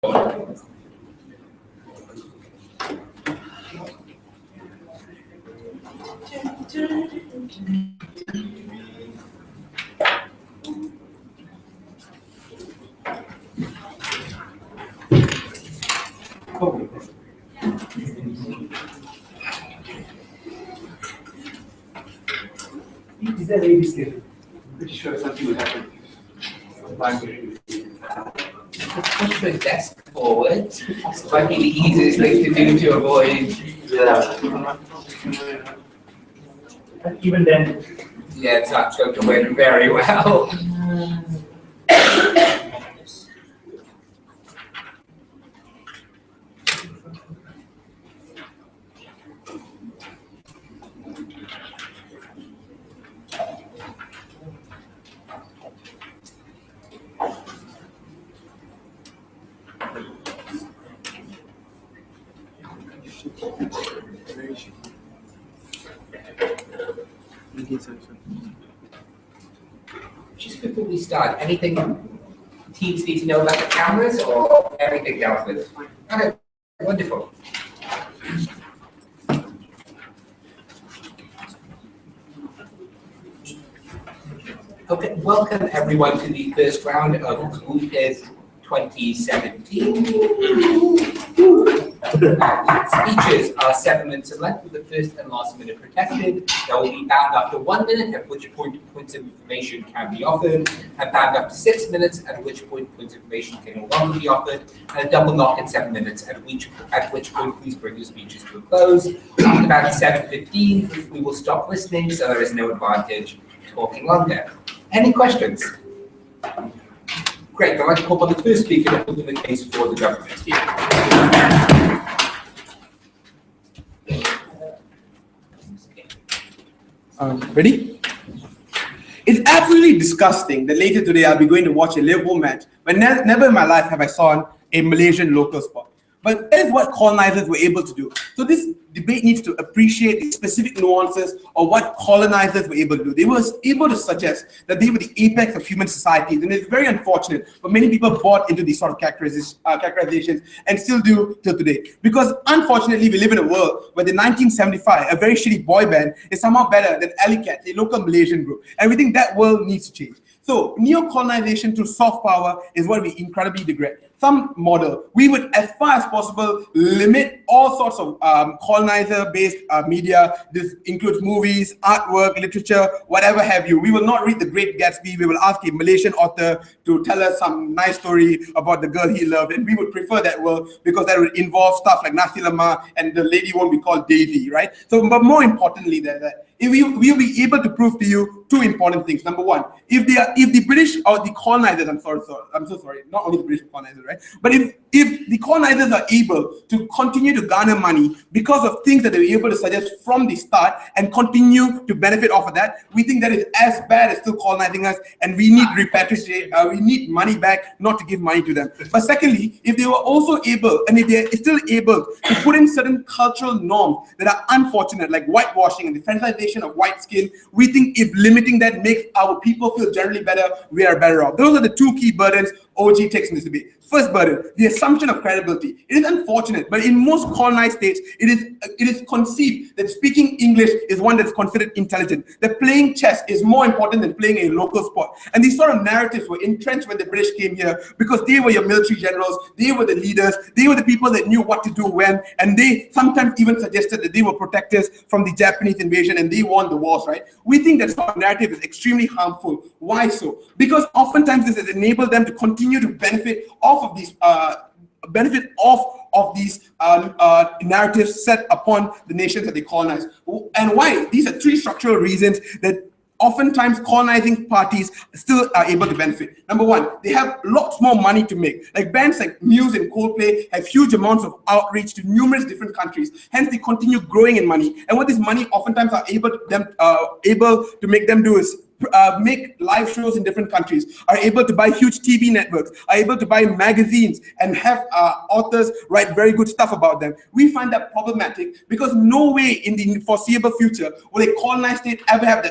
Is that really scary? I'm pretty sure something will happen. Push the desk forward. Might be the easiest thing to do to avoid. Yeah. But even then. Yeah, it's not going to win very well. Just before we start, anything teams need to know about the cameras or everything else is? Okay, wonderful. Okay, welcome everyone to the first round of Composite 2017. Speeches are 7 minutes in length with the first and last minute protected. They will be bound after 1 minute, at which point points of information can be offered, and bound after 6 minutes, at which point points of information can no longer be offered, and a double knock at 7 minutes, at which point please bring your speeches to a close. After about 7:15, we will stop listening, so there is no advantage talking longer. Any questions? Great, I'd like to call on the first speaker to open the case for the government. Ready? It's absolutely disgusting that later today I'll be going to watch a Liverpool match, but never in my life have I saw a Malaysian local sport. But that is what colonizers were able to do. So this debate needs to appreciate the specific nuances of what colonizers were able to do. They were able to suggest that they were the apex of human societies, and it's very unfortunate, but many people bought into these sort of characterizations and still do till today. Because unfortunately, we live in a world where the 1975, a very shitty boy band, is somehow better than Alley Cats, a local Malaysian group. And we think that world needs to change. So neo-colonization through soft power is what we incredibly regret. Some model, we would, as far as possible, limit all sorts of colonizer-based media. This includes movies, artwork, literature, whatever have you. We will not read The Great Gatsby. We will ask a Malaysian author to tell us some nice story about the girl he loved, and we would prefer that world because that would involve stuff like Nasi Lemak, and the lady won't be called Daisy, right? So, but more importantly than that, we'll be able to prove to you two important things. Number one, if the British or the colonizers, I'm so sorry, not only the British colonizers, right? But if the colonizers are able to continue to garner money because of things that they were able to suggest from the start and continue to benefit off of that, we think that is as bad as still colonizing us, and we need repatriation, we need money back, not to give money to them. But secondly, if they were also able, and if they're still able to put in certain cultural norms that are unfortunate, like whitewashing and the fetishization of white skin, we think if limiting that makes our people feel generally better, we are better off. Those are the two key burdens OG takes in this debate. First burden, the assumption of credibility. It is unfortunate, but in most colonized states, it is conceived that speaking English is one that is considered intelligent. That playing chess is more important than playing a local sport. And these sort of narratives were entrenched when the British came here because they were your military generals, they were the leaders, they were the people that knew what to do when, and they sometimes even suggested that they were protectors from the Japanese invasion and they won the wars, right? We think that sort of narrative is extremely harmful. Why so? Because oftentimes this has enabled them to continue to benefit off of these narratives set upon the nations that they colonize. And why? These are three structural reasons that oftentimes colonizing parties still are able to benefit. Number one, they have lots more money to make. Like bands like Muse and Coldplay have huge amounts of outreach to numerous different countries. Hence, they continue growing in money. And what this money oftentimes are able to make them do is make live shows in different countries, are able to buy huge TV networks, are able to buy magazines and have authors write very good stuff about them. We find that problematic because no way in the foreseeable future will a colonized state ever have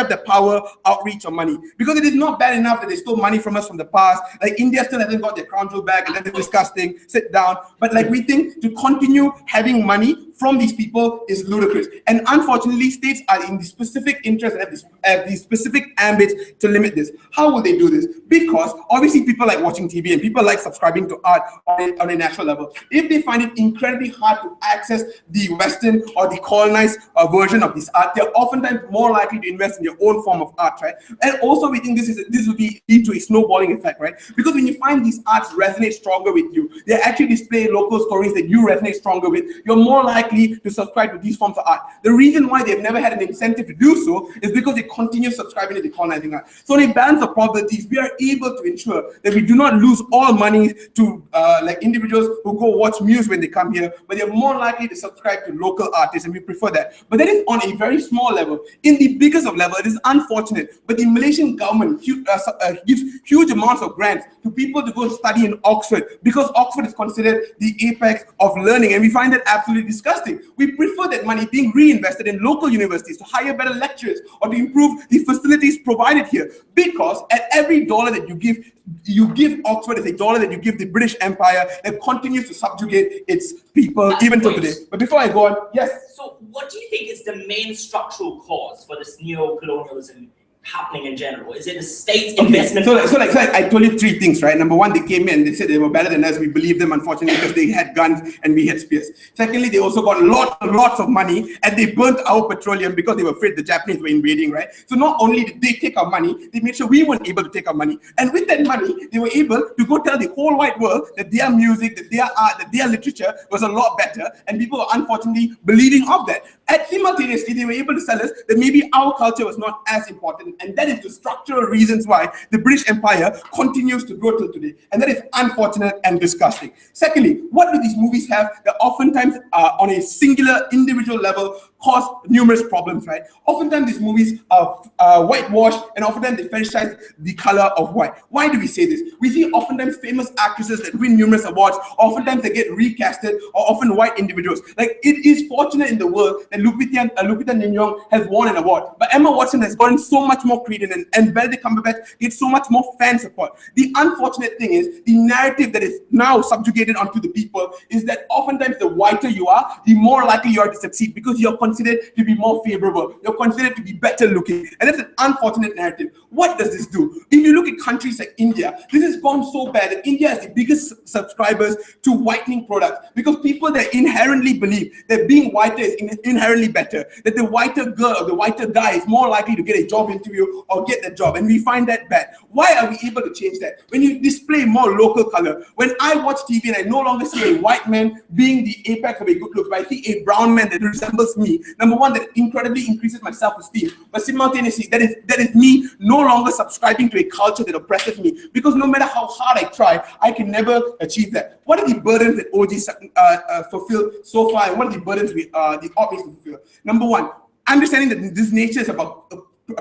the power, outreach, or money. Because it is not bad enough that they stole money from us from the past. Like India still hasn't got their crown jewel back, and that is disgusting. Sit down. But like we think to continue having money from these people is ludicrous. And unfortunately, states are in the specific interest and have these specific ambits to limit this. How will they do this? Because obviously people like watching TV and people like subscribing to art on a natural level. If they find it incredibly hard to access the Western or the colonized version of this art, they're oftentimes more likely to invest in their own form of art, right? And also we think this will lead to a snowballing effect, right? Because when you find these arts resonate stronger with you, they actually display local stories that you resonate stronger with, you're more likely to subscribe to these forms of art. The reason why they've never had an incentive to do so is because they continue subscribing to the colonizing art. So in a balance of probabilities, we are able to ensure that we do not lose all money to like individuals who go watch muse when they come here, but they're more likely to subscribe to local artists, and we prefer that. But that is on a very small level. In the biggest of level, it is unfortunate, but the Malaysian government gives huge amounts of grants to people to go study in Oxford because Oxford is considered the apex of learning, and we find that absolutely disgusting. We prefer that money being reinvested in local universities to hire better lecturers or to improve the facilities provided here, because at every dollar that you give Oxford is a dollar that you give the British Empire that continues to subjugate its people even till today. But before I go on, yes? So what do you think is the main structural cause for this neo-colonialism happening in general? Is it the state's investment? So like I told you three things, right? Number one, they came in, they said they were better than us. We believed them, unfortunately, because they had guns and we had spears. Secondly, they also got lots of money and they burnt our petroleum because they were afraid the Japanese were invading, right? So not only did they take our money, they made sure we weren't able to take our money. And with that money, they were able to go tell the whole wide world that their music, that their art, that their literature was a lot better. And people were unfortunately believing of that. And simultaneously, they were able to tell us that maybe our culture was not as important. And that is the structural reasons why the British Empire continues to grow till today. And that is unfortunate and disgusting. Secondly, what do these movies have that oftentimes on a singular individual level cause numerous problems, right? Oftentimes these movies are whitewashed, and oftentimes they fetishize the color of white. Why do we say this? We see oftentimes famous actresses that win numerous awards, oftentimes they get recasted, or often white individuals. Like, it is fortunate in the world that Lupita Nyong'o has won an award, but Emma Watson has gotten so much more credence, and Benedict Cumberbatch gets so much more fan support. The unfortunate thing is, the narrative that is now subjugated onto the people is that oftentimes the whiter you are, the more likely you are to succeed, because you're considered to be more favorable, you're considered to be better looking, and that's an unfortunate narrative. What does this do? If you look at countries like India, this has gone so bad that India has the biggest subscribers to whitening products, because people that inherently believe that being whiter is inherently better, that the whiter girl or the whiter guy is more likely to get a job interview or get the job, and we find that bad. Why are we able to change that? When you display more local color, when I watch TV and I no longer see a white man being the apex of a good look, but I see a brown man that resembles me, number one, that incredibly increases my self-esteem, but simultaneously that is me no longer subscribing to a culture that oppresses me, because no matter how hard I try, I can never achieve that. What are the burdens that OG fulfill so far, and what are the burdens the OP needs to fulfill? Number one, understanding that this nature is about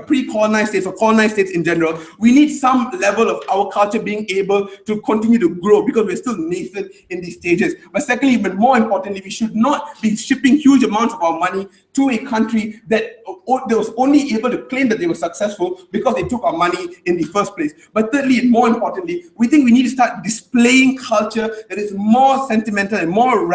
pre-colonized states or colonized states in general, we need some level of our culture being able to continue to grow, because we're still nascent in these stages. But secondly, but more importantly, we should not be shipping huge amounts of our money to a country that was only able to claim that they were successful because they took our money in the first place. But thirdly, and more importantly, we think we need to start displaying culture that is more sentimental and more it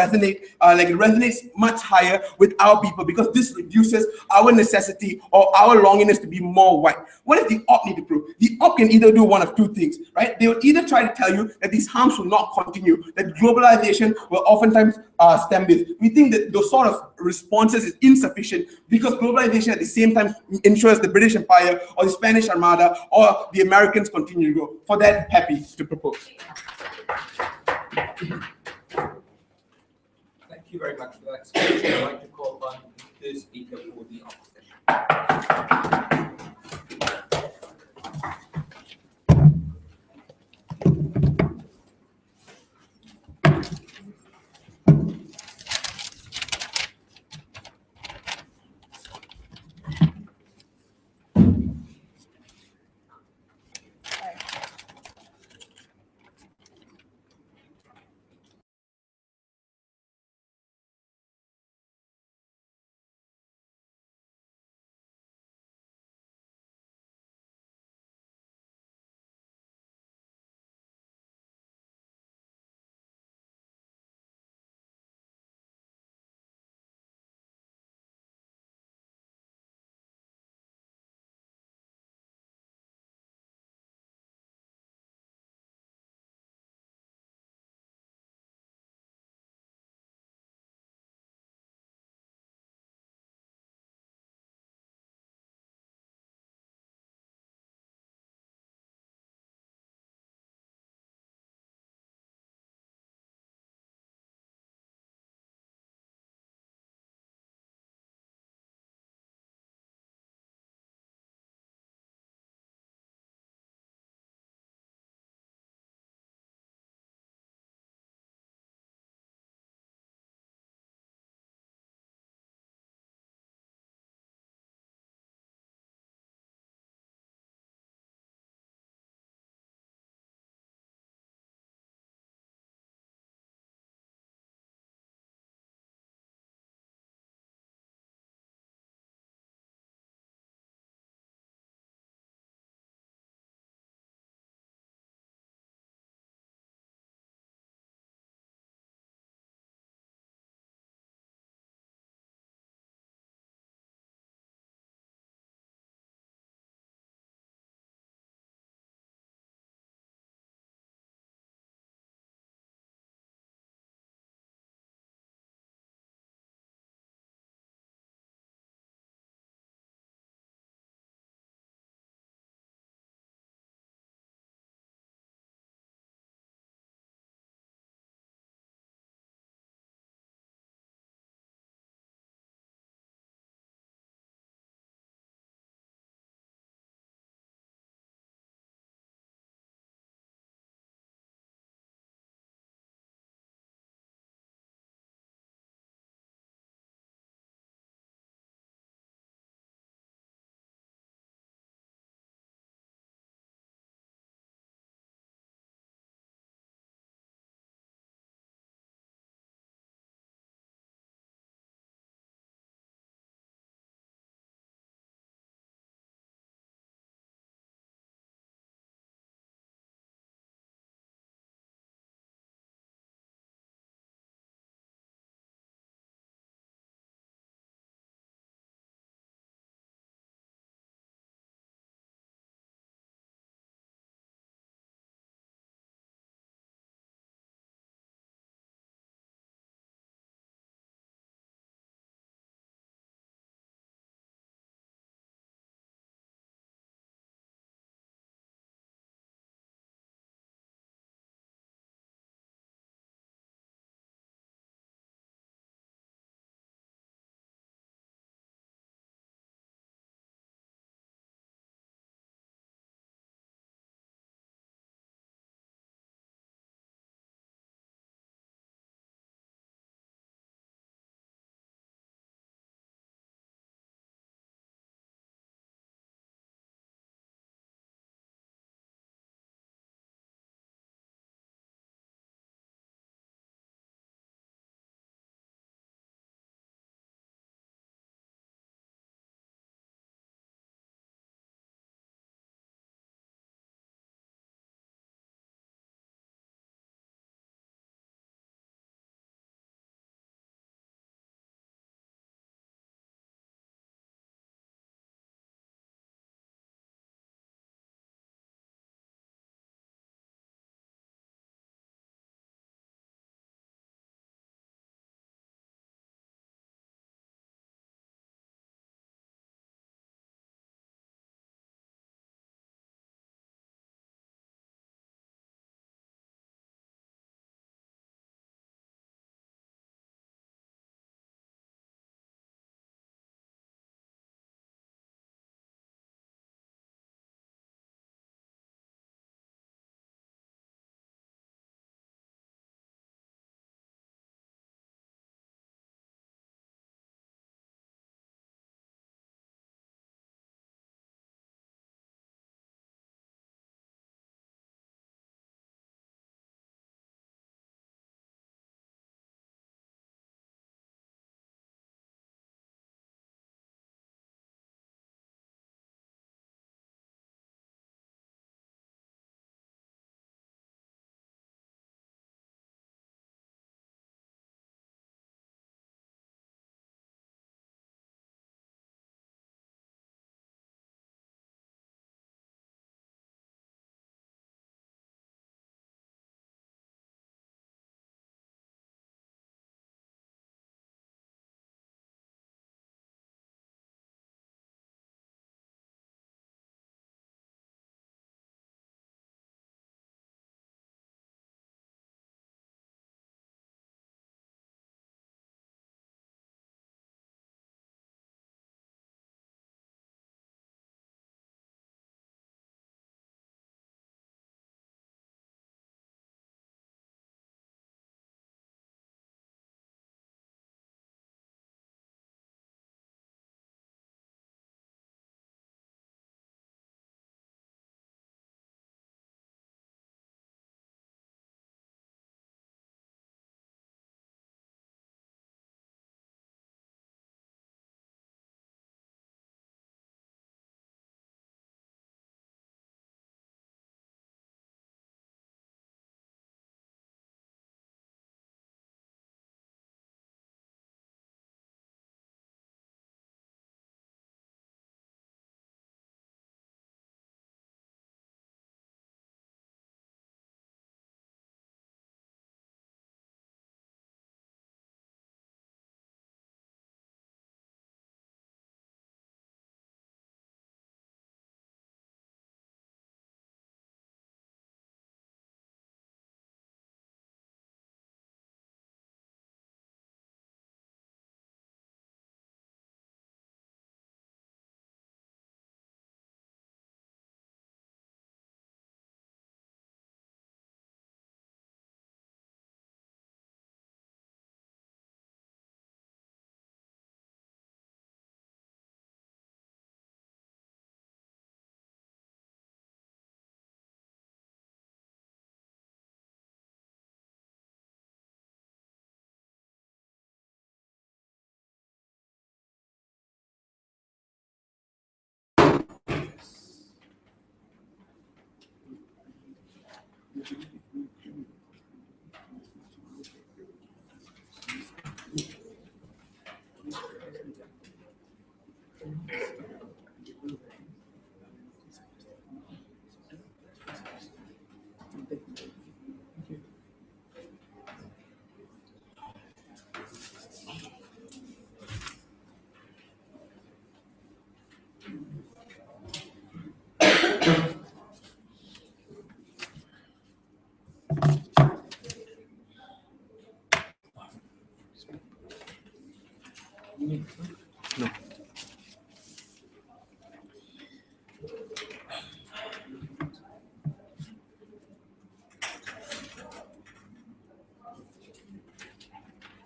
resonates much higher with our people, because this reduces our necessity or our longingness to be more white. What does the OP need to prove? The OP can either do one of two things, right? They will either try to tell you that these harms will not continue, that globalization will oftentimes stem this. We think that those sort of responses is insufficient, because globalization at the same time ensures the British Empire or the Spanish Armada or the Americans continue to grow. For that, happy to propose. Thank you very much for that speech. I'd like to call upon the first speaker for the opposition.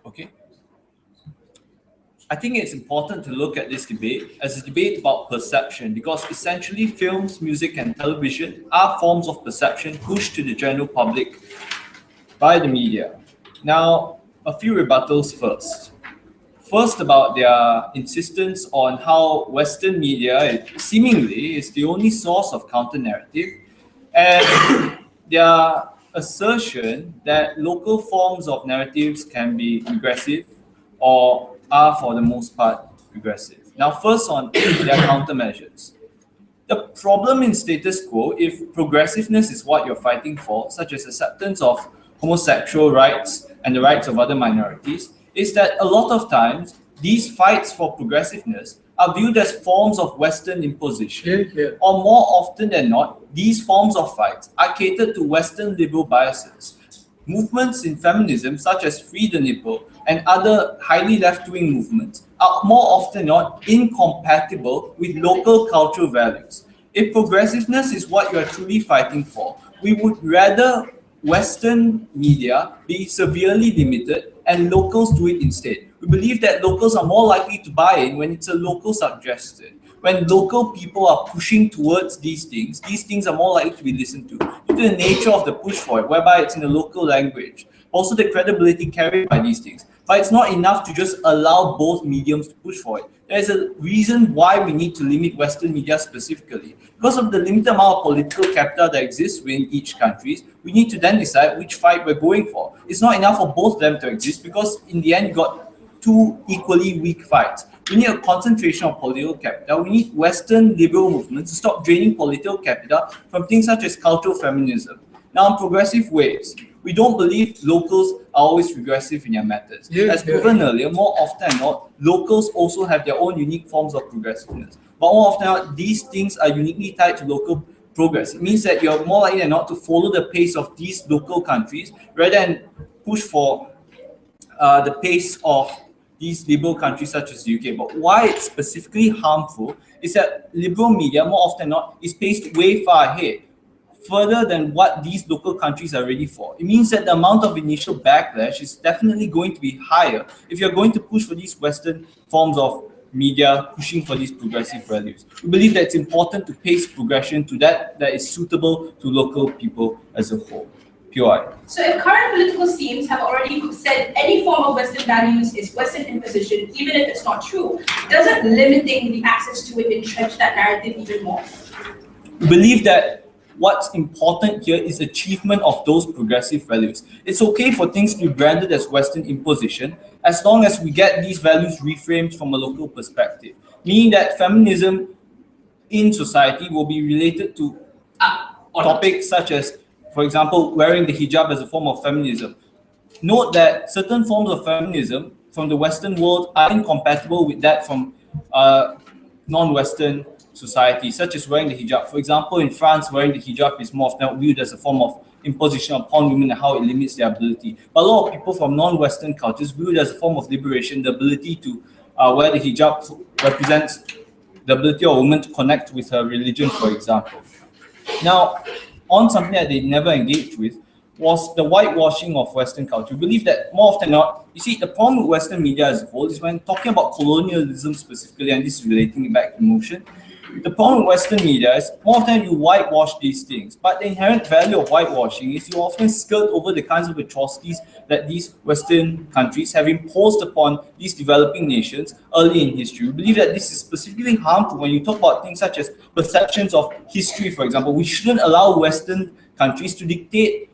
Okay. I think it's important to look at this debate as a debate about perception, because essentially films, music, and television are forms of perception pushed to the general public by the media. Now, a few rebuttals first. First, about their insistence on how Western media seemingly is the only source of counter-narrative, and their assertion that local forms of narratives can be regressive or are for the most part regressive. Now, first on their countermeasures. The problem in status quo, if progressiveness is what you're fighting for, such as acceptance of homosexual rights and the rights of other minorities, is that a lot of times these fights for progressiveness are viewed as forms of Western imposition. Or more often than not, these forms of fights are catered to Western liberal biases. Movements in feminism, such as Free the Nipple and other highly left-wing movements, are more often not incompatible with local cultural values. If progressiveness is what you are truly fighting for, we would rather Western media be severely limited and locals do it instead. We believe that locals are more likely to buy in when it's a local suggestion. When local people are pushing towards these things are more likely to be listened to due to the nature of the push for it, whereby it's in a local language. Also the credibility carried by these things. But it's not enough to just allow both mediums to push for it. There's a reason why we need to limit Western media specifically. Because of the limited amount of political capital that exists within each country, we need to then decide which fight we're going for. It's not enough for both of them to exist, because in the end you got two equally weak fights. We need a concentration of political capital. We need Western liberal movements to stop draining political capital from things such as cultural feminism. Now, in progressive ways, we don't believe locals are always regressive in their methods. As proven earlier, more often than not, locals also have their own unique forms of progressiveness. But more often than not, these things are uniquely tied to local progress. It means that you're more likely than not to follow the pace of these local countries rather than push for the pace of these liberal countries such as the UK. But why it's specifically harmful is that liberal media, more often than not, is paced way far ahead, further than what these local countries are ready for. It means that the amount of initial backlash is definitely going to be higher if you're going to push for these Western forms of media, pushing for these progressive values. We believe that it's important to pace progression to that is suitable to local people as a whole. POI. So if current political themes have already said any form of Western values is Western imposition, even if it's not true, doesn't limiting the access to it entrench that narrative even more? We believe that what's important here is achievement of those progressive values. It's okay for things to be branded as Western imposition as long as we get these values reframed from a local perspective, meaning that feminism in society will be related to topics such as, for example, wearing the hijab as a form of feminism. Note that certain forms of feminism from the Western world are incompatible with that from non-Western society, such as wearing the hijab. For example, in France, wearing the hijab is more often viewed as a form of imposition upon women and how it limits their ability. But a lot of people from non-Western cultures view it as a form of liberation. The ability to wear the hijab represents the ability of a woman to connect with her religion, for example. Now, on something that they never engaged with was the whitewashing of Western culture. We believe that more often than not, you see, the problem with Western media as a whole is when talking about colonialism specifically, and this is relating it back to motion, the problem with Western media is more often you whitewash these things, but the inherent value of whitewashing is you often skirt over the kinds of atrocities that these Western countries have imposed upon these developing nations early in history. We believe that this is specifically harmful when you talk about things such as perceptions of history, for example. We shouldn't allow Western countries to dictate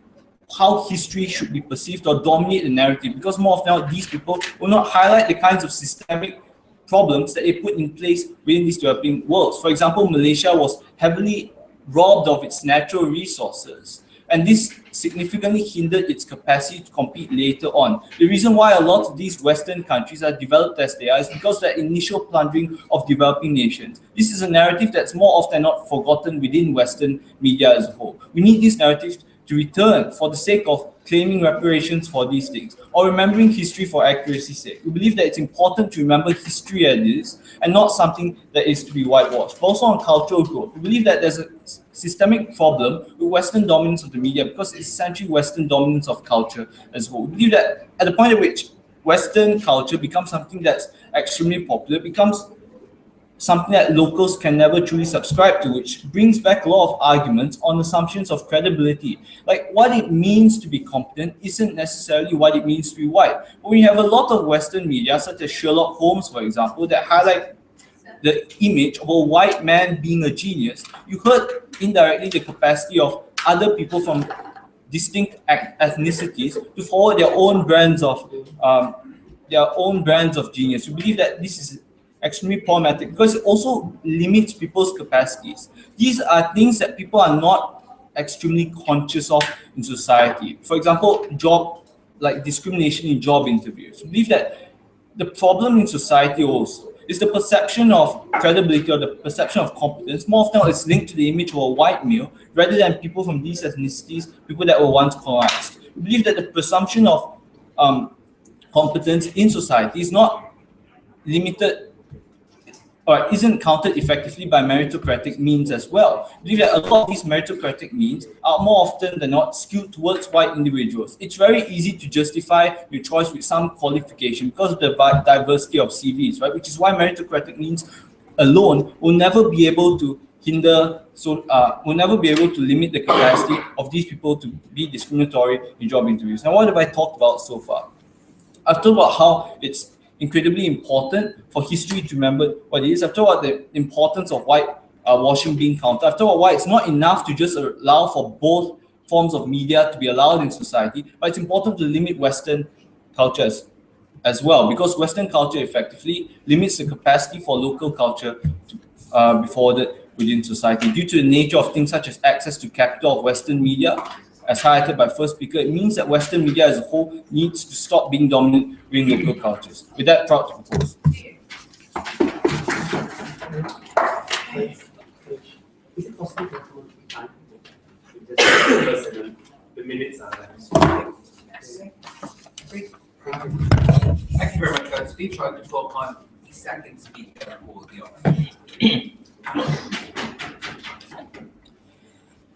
how history should be perceived or dominate the narrative, because more often now these people will not highlight the kinds of systemic problems that they put in place within these developing worlds. For example, Malaysia was heavily robbed of its natural resources, and this significantly hindered its capacity to compete later on. The reason why a lot of these Western countries are developed as they are is because of the initial plundering of developing nations. This is a narrative that's more often not forgotten within Western media as a whole. We need these narratives to return for the sake of claiming reparations for these things, or remembering history for accuracy's sake. We believe that it's important to remember history as it is, and not something that is to be whitewashed. But also on cultural growth, we believe that there's a systemic problem with Western dominance of the media, because it's essentially Western dominance of culture as a whole. We believe that at the point at which Western culture becomes something that's extremely popular, it becomes something that locals can never truly subscribe to, which brings back a lot of arguments on assumptions of credibility. Like, what it means to be competent isn't necessarily what it means to be white. But we have a lot of Western media, such as Sherlock Holmes, for example, that highlight the image of a white man being a genius. You hurt indirectly the capacity of other people from distinct ethnicities to follow their own brands of genius. We believe that this is extremely problematic because it also limits people's capacities. These are things that people are not extremely conscious of in society. For example, discrimination in job interviews. We believe that the problem in society also is the perception of credibility or the perception of competence. More often it's linked to the image of a white male rather than people from these ethnicities, people that were once colonized. We believe that the presumption of competence in society is not limited or isn't counted effectively by meritocratic means as well. We believe that a lot of these meritocratic means are more often than not skewed towards white individuals. It's very easy to justify your choice with some qualification because of the diversity of CVs, right? Which is why meritocratic means alone will never be able to will never be able to limit the capacity of these people to be discriminatory in job interviews. Now, what have I talked about so far? I've talked about how it's incredibly important for history to remember what it is. I've talked about the importance of white washing being counted. I've talked about why it's not enough to just allow for both forms of media to be allowed in society, but it's important to limit Western cultures as well, because Western culture effectively limits the capacity for local culture to be forwarded within society. Due to the nature of things such as access to capital of Western media, as highlighted by first speaker, it means that Western media as a whole needs to stop being dominant within local cultures. With that, proud to propose. Is it possible to hold time? The minutes are there. Thank you very much for that speech. I'd like to call upon the second speaker for the office.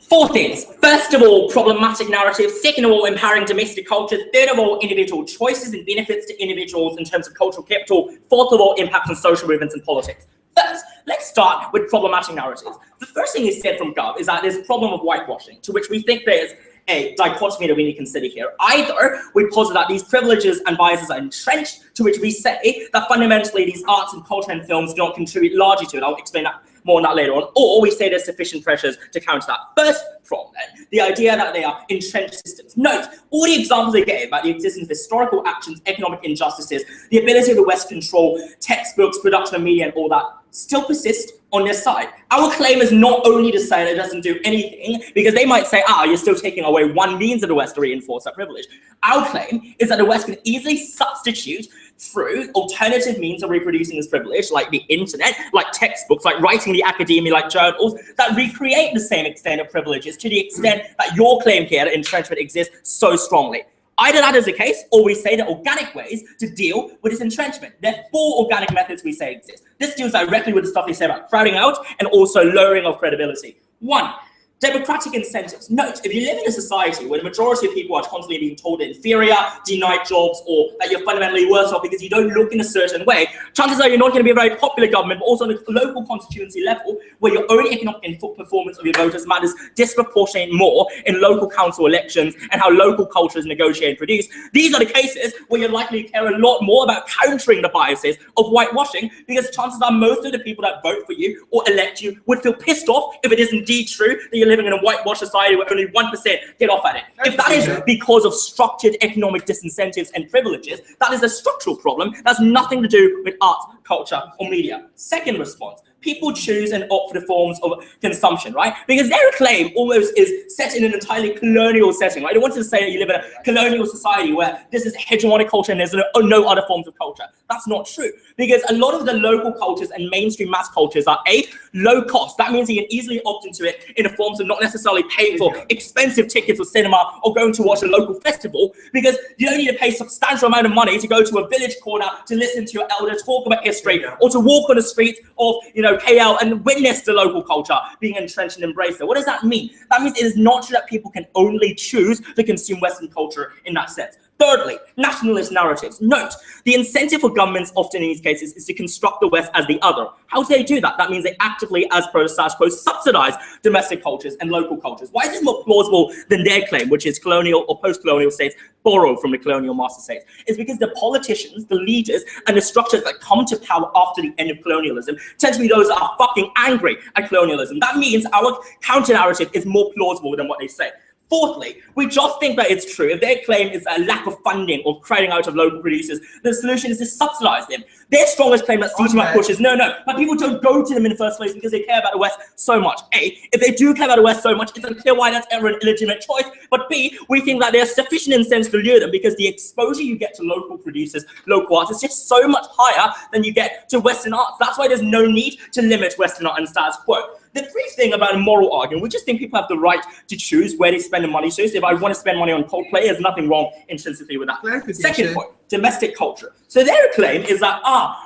4 things. First of all, problematic narratives. Second of all, empowering domestic cultures. Third of all, individual choices and benefits to individuals in terms of cultural capital. Fourth of all, impacts on social movements and politics. First, let's start with problematic narratives. The first thing is said from Gov is that there's a problem of whitewashing, to which we think there's a dichotomy that we need to consider here. Either we posit that these privileges and biases are entrenched, to which we say that fundamentally these arts and culture and films do not contribute largely to it. I'll explain that more on that later on. Or we say there's sufficient pressures to counter that. First problem, then, the idea that they are entrenched systems. Note, all the examples they gave about the existence of historical actions, economic injustices, the ability of the West to control textbooks, production of media, and all that, still persist on their side. Our claim is not only to say that it doesn't do anything, because they might say, you're still taking away one means of the West to reinforce that privilege. Our claim is that the West can easily substitute through alternative means of reproducing this privilege, like the internet, like textbooks, like writing the academia, like journals, that recreate the same extent of privileges to the extent that your claim here that entrenchment exists so strongly. Either that is the case, or we say that organic ways to deal with this entrenchment. There are 4 organic methods we say exist. This deals directly with the stuff they say about crowding out and also lowering of credibility. 1, democratic incentives. Note, if you live in a society where the majority of people are constantly being told they're inferior, denied jobs, or that you're fundamentally worse off because you don't look in a certain way, chances are you're not going to be a very popular government, but also on the local constituency level, where your own economic performance of your voters matters disproportionately more in local council elections and how local culture is negotiated and produced. These are the cases where you're likely to care a lot more about countering the biases of whitewashing, because chances are most of the people that vote for you or elect you would feel pissed off if it is indeed true that you're living in a whitewash society where only 1% get off at it. If that is because of structured economic disincentives and privileges, that is a structural problem. That's nothing to do with arts, culture, or media. Second response, people choose and opt for the forms of consumption, right? Because their claim almost is set in an entirely colonial setting, right? They wanted to say that you live in a colonial society where this is hegemonic culture and there's no other forms of culture. That's not true, because a lot of the local cultures and mainstream mass cultures are A, low cost. That means you can easily opt into it in the forms of not necessarily paying for expensive tickets or cinema or going to watch a local festival, because you don't need to pay a substantial amount of money to go to a village corner to listen to your elder talk about history or to walk on the streets of, KL and witness the local culture being entrenched and embraced it. What does that mean? That means it is not true that people can only choose to consume Western culture in that sense. Thirdly, nationalist narratives. Note, the incentive for governments often in these cases is to construct the West as the other. How do they do that? That means they actively, as pro-status quo, subsidize domestic cultures and local cultures. Why is this more plausible than their claim, which is colonial or post-colonial states borrow from the colonial master states? It's because the politicians, the leaders, and the structures that come to power after the end of colonialism tend to be those that are fucking angry at colonialism. That means our counter-narrative is more plausible than what they say. Fourthly, we just think that it's true. If their claim is a lack of funding or crowding out of local producers, the solution is to subsidize them. Their strongest claim that CTMAC pushes, no, but people don't go to them in the first place because they care about the West so much. A, if they do care about the West so much, it's unclear why that's ever an illegitimate choice. But B, we think that there's sufficient incentives to lure them because the exposure you get to local producers, local arts, is just so much higher than you get to Western arts. That's why there's no need to limit Western art and status quo. The brief thing about a moral argument, we just think people have the right to choose where they spend the money. So if I want to spend money on Coldplay, there's nothing wrong intrinsically with that. Second point, domestic culture. So their claim is that,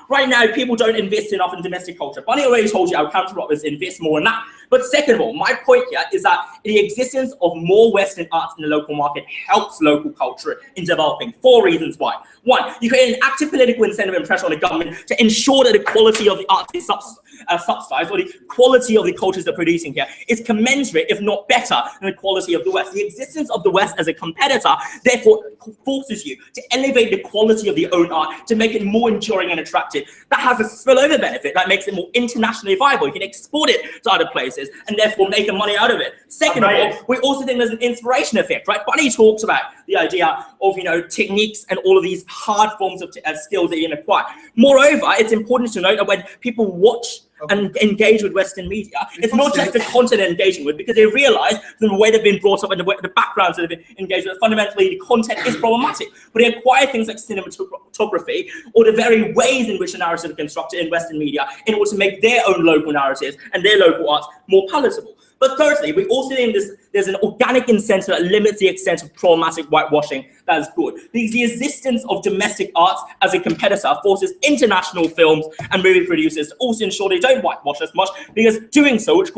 right now people don't invest enough in domestic culture. Bunny already told you our counter-robbers invest more in that. But second of all, my point here is that the existence of more Western arts in the local market helps local culture in developing. 4 reasons why. 1, you create an active political incentive and pressure on the government to ensure that the quality of the arts is subsidized, or the quality of the cultures they're producing here is commensurate, if not better, than the quality of the West. The existence of the West as a competitor, therefore, forces you to elevate the quality of the own art to make it more enduring and attractive. That has a spillover benefit that makes it more internationally viable. You can export it to other places and therefore make money out of it. Second of all, we also think there's an inspiration effect, right? Bunny talks about the idea of, techniques and all of these hard forms of skills that you can acquire. Moreover, it's important to note that when people watch and engage with Western media, it's not just the content they're engaging with, because they realize the way they've been brought up and the backgrounds that they've been engaged with, fundamentally the content is problematic. But they acquire things like cinematography or the very ways in which the narrative is constructed in Western media in order to make their own local narratives and their local arts more palatable. But thirdly, we also think there's an organic incentive that limits the extent of problematic whitewashing that is good. Because the existence of domestic arts as a competitor forces international films and movie producers to also ensure they don't whitewash as much, because doing so would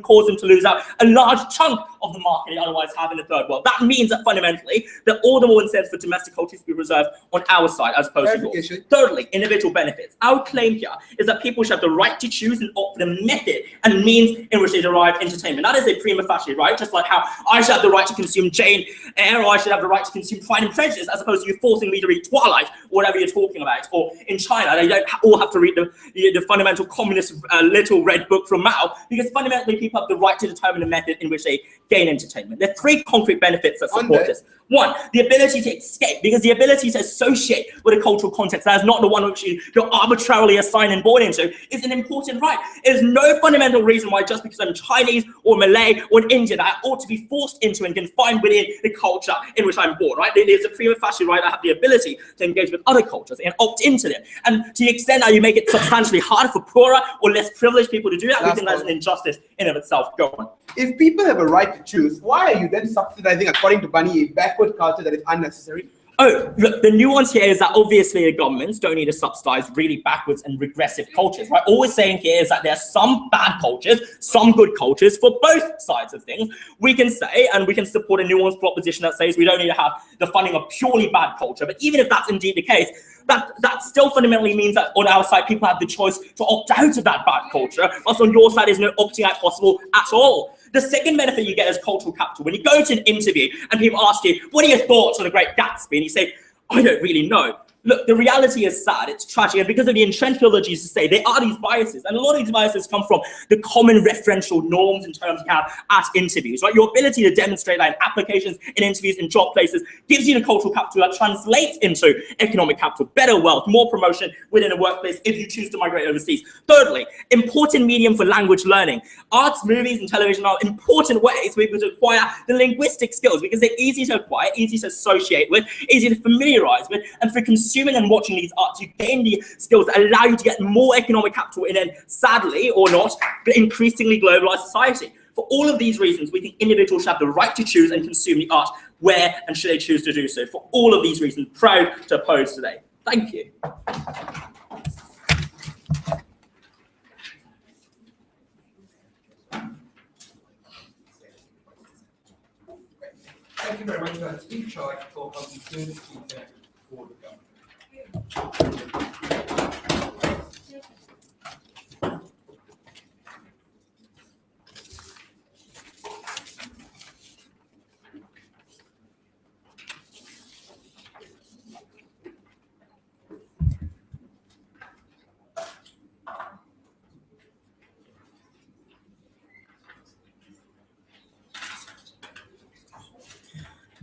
cause them to lose out a large chunk of the market they otherwise have in the third world. That means that fundamentally, that all the more incentives for domestic cultures to be reserved on our side as opposed to yours. Thirdly, individual benefits. Our claim here is that people should have the right to choose and opt for the method and means in which they derive entertainment. That is a prima facie right, just like how I should have the right to consume Jane Eyre, or I should have the right to consume Pride and Prejudice, as opposed to you forcing me to read Twilight, or whatever you're talking about. Or in China, they don't all have to read the fundamental communist little red book from Mao, because fundamentally people have the right to determine the method in which they gain entertainment. There are 3 concrete benefits that support this. 1, the ability to escape, because the ability to associate with a cultural context that is not the one which you're arbitrarily assigned and born into is an important right. There's no fundamental reason why just because I'm Chinese or Malay or an Indian, I ought to be forced into and confined within the culture in which I'm born, right? There's a prima facie right. I have the ability to engage with other cultures and opt into them. And to the extent that you make it substantially harder for poorer or less privileged people to do that, we think that's an injustice in and of itself. Go on. If people have a right to choose, why are you then subsidizing, according to Bunny, a backward culture that is unnecessary? Oh, look, the nuance here is that obviously the governments don't need to subsidize really backwards and regressive cultures, right? All we're saying here is that there are some bad cultures, some good cultures for both sides of things. We can say, and we can support a nuanced proposition that says we don't need to have the funding of purely bad culture, but even if that's indeed the case, that still fundamentally means that on our side, people have the choice to opt out of that bad culture, whilst on your side, there's no opting out possible at all. The second benefit you get is cultural capital. When you go to an interview and people ask you, what are your thoughts on The Great Gatsby? And you say, I don't really know. Look, the reality is sad, it's tragic, and because of the entrenched privilege used to say, there are these biases, and a lot of these biases come from the common referential norms in terms you have at interviews, right? Your ability to demonstrate that in applications, in interviews, in job places, gives you the cultural capital that translates into economic capital, better wealth, more promotion within a workplace if you choose to migrate overseas. Thirdly, important medium for language learning. Arts, movies, and television are important ways for people to acquire the linguistic skills because they're easy to acquire, easy to associate with, easy to familiarize with, and for consuming and watching these arts, you gain the skills that allow you to get more economic capital in a, sadly or not, but increasingly globalized society. For all of these reasons, we think individuals should have the right to choose and consume the art where and should they choose to do so. For all of these reasons, proud to oppose today. Thank you. Thank you very much for that speech. I'd like to call on the third speaker for the government.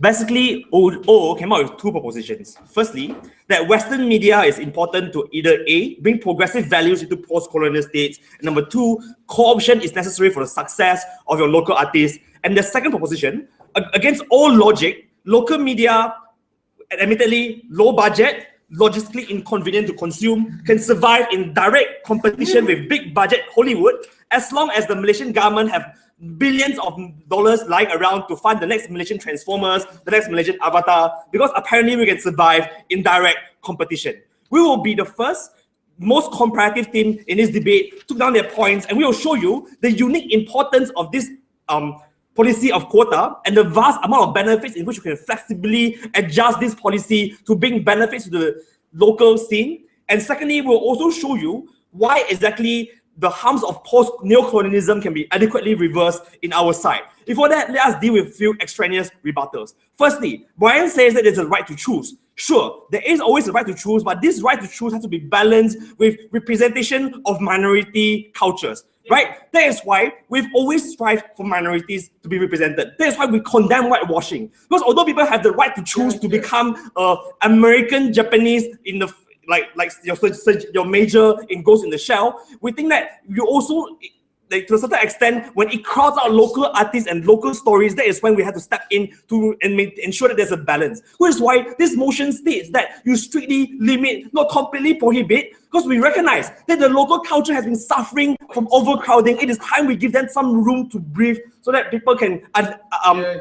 Basically, O came out with two propositions. Firstly, that Western media is important to either A, bring progressive values into post-colonial states, and number two, co-option is necessary for the success of your local artists. And the second proposition, against all logic, local media, admittedly low budget, logistically inconvenient to consume, can survive in direct competition with big budget Hollywood as long as the Malaysian government have billions of dollars lying around to fund the next Malaysian Transformers, the next Malaysian Avatar, because apparently we can survive in direct competition. We will be the first, most comparative team in this debate, took down their points, and we will show you the unique importance of this policy of quota and the vast amount of benefits in which you can flexibly adjust this policy to bring benefits to the local scene. And secondly, we'll also show you why exactly the harms of post-neocolonialism can be adequately reversed in our side. Before that, let us deal with a few extraneous rebuttals. Firstly, Brian says that there's a right to choose. Sure, there is always a right to choose, but this right to choose has to be balanced with representation of minority cultures, right? That is why we've always strived for minorities to be represented. That is why we condemn whitewashing. Because although people have the right to choose to become American, Japanese in the like your major in Ghost in the Shell, we think that you also, like, to a certain extent, when it crowds out local artists and local stories, that is when we have to step in to ensure that there's a balance. Which is why this motion states that you strictly limit, not completely prohibit, because we recognize that the local culture has been suffering from overcrowding. It is time we give them some room to breathe so that people can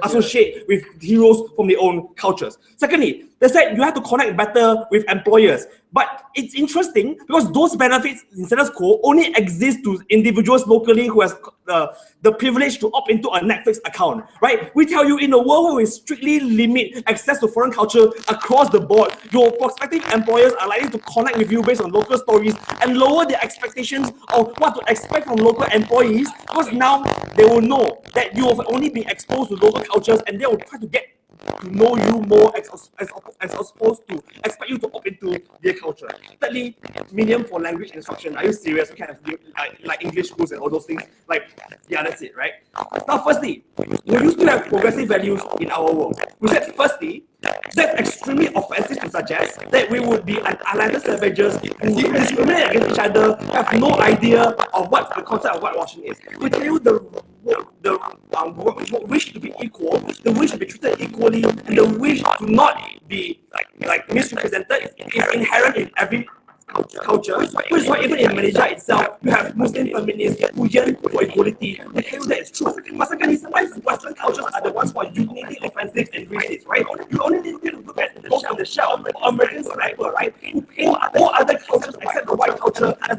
associate with heroes from their own cultures. Secondly, they said you have to connect better with employers. But it's interesting because those benefits in status quo only exist to individuals locally who has the privilege to opt into a Netflix account, right? We tell you in a world where we strictly limit access to foreign culture across the board, your prospective employers are likely to connect with you based on local stories and lower their expectations of what to expect from local employees, because now they will know that you have only been exposed to local cultures and they will try to get to know you more as opposed to expect you to opt into their culture. Thirdly, medium for language instruction. Are you serious? We can have like English schools and all those things. Like, yeah, that's it, right? Now, firstly, we used to have progressive values in our world. We said, firstly, that's extremely offensive to suggest that we would be unallied savages who discriminate against each other, have no idea of what the concept of whitewashing is. We tell you the wish to be equal, the wish to be treated equally, and the wish to not be like misrepresented is inherent in every culture, which is why even in Malaysia itself, you have Muslim feminists who yearn for equality. They tell you that it's true. But secondly, sometimes Western cultures are the ones who are uniquely offensive and racist, right? You only need to look at Ghost in the Shell or American Sniper, right? Who paint all other cultures except the white culture as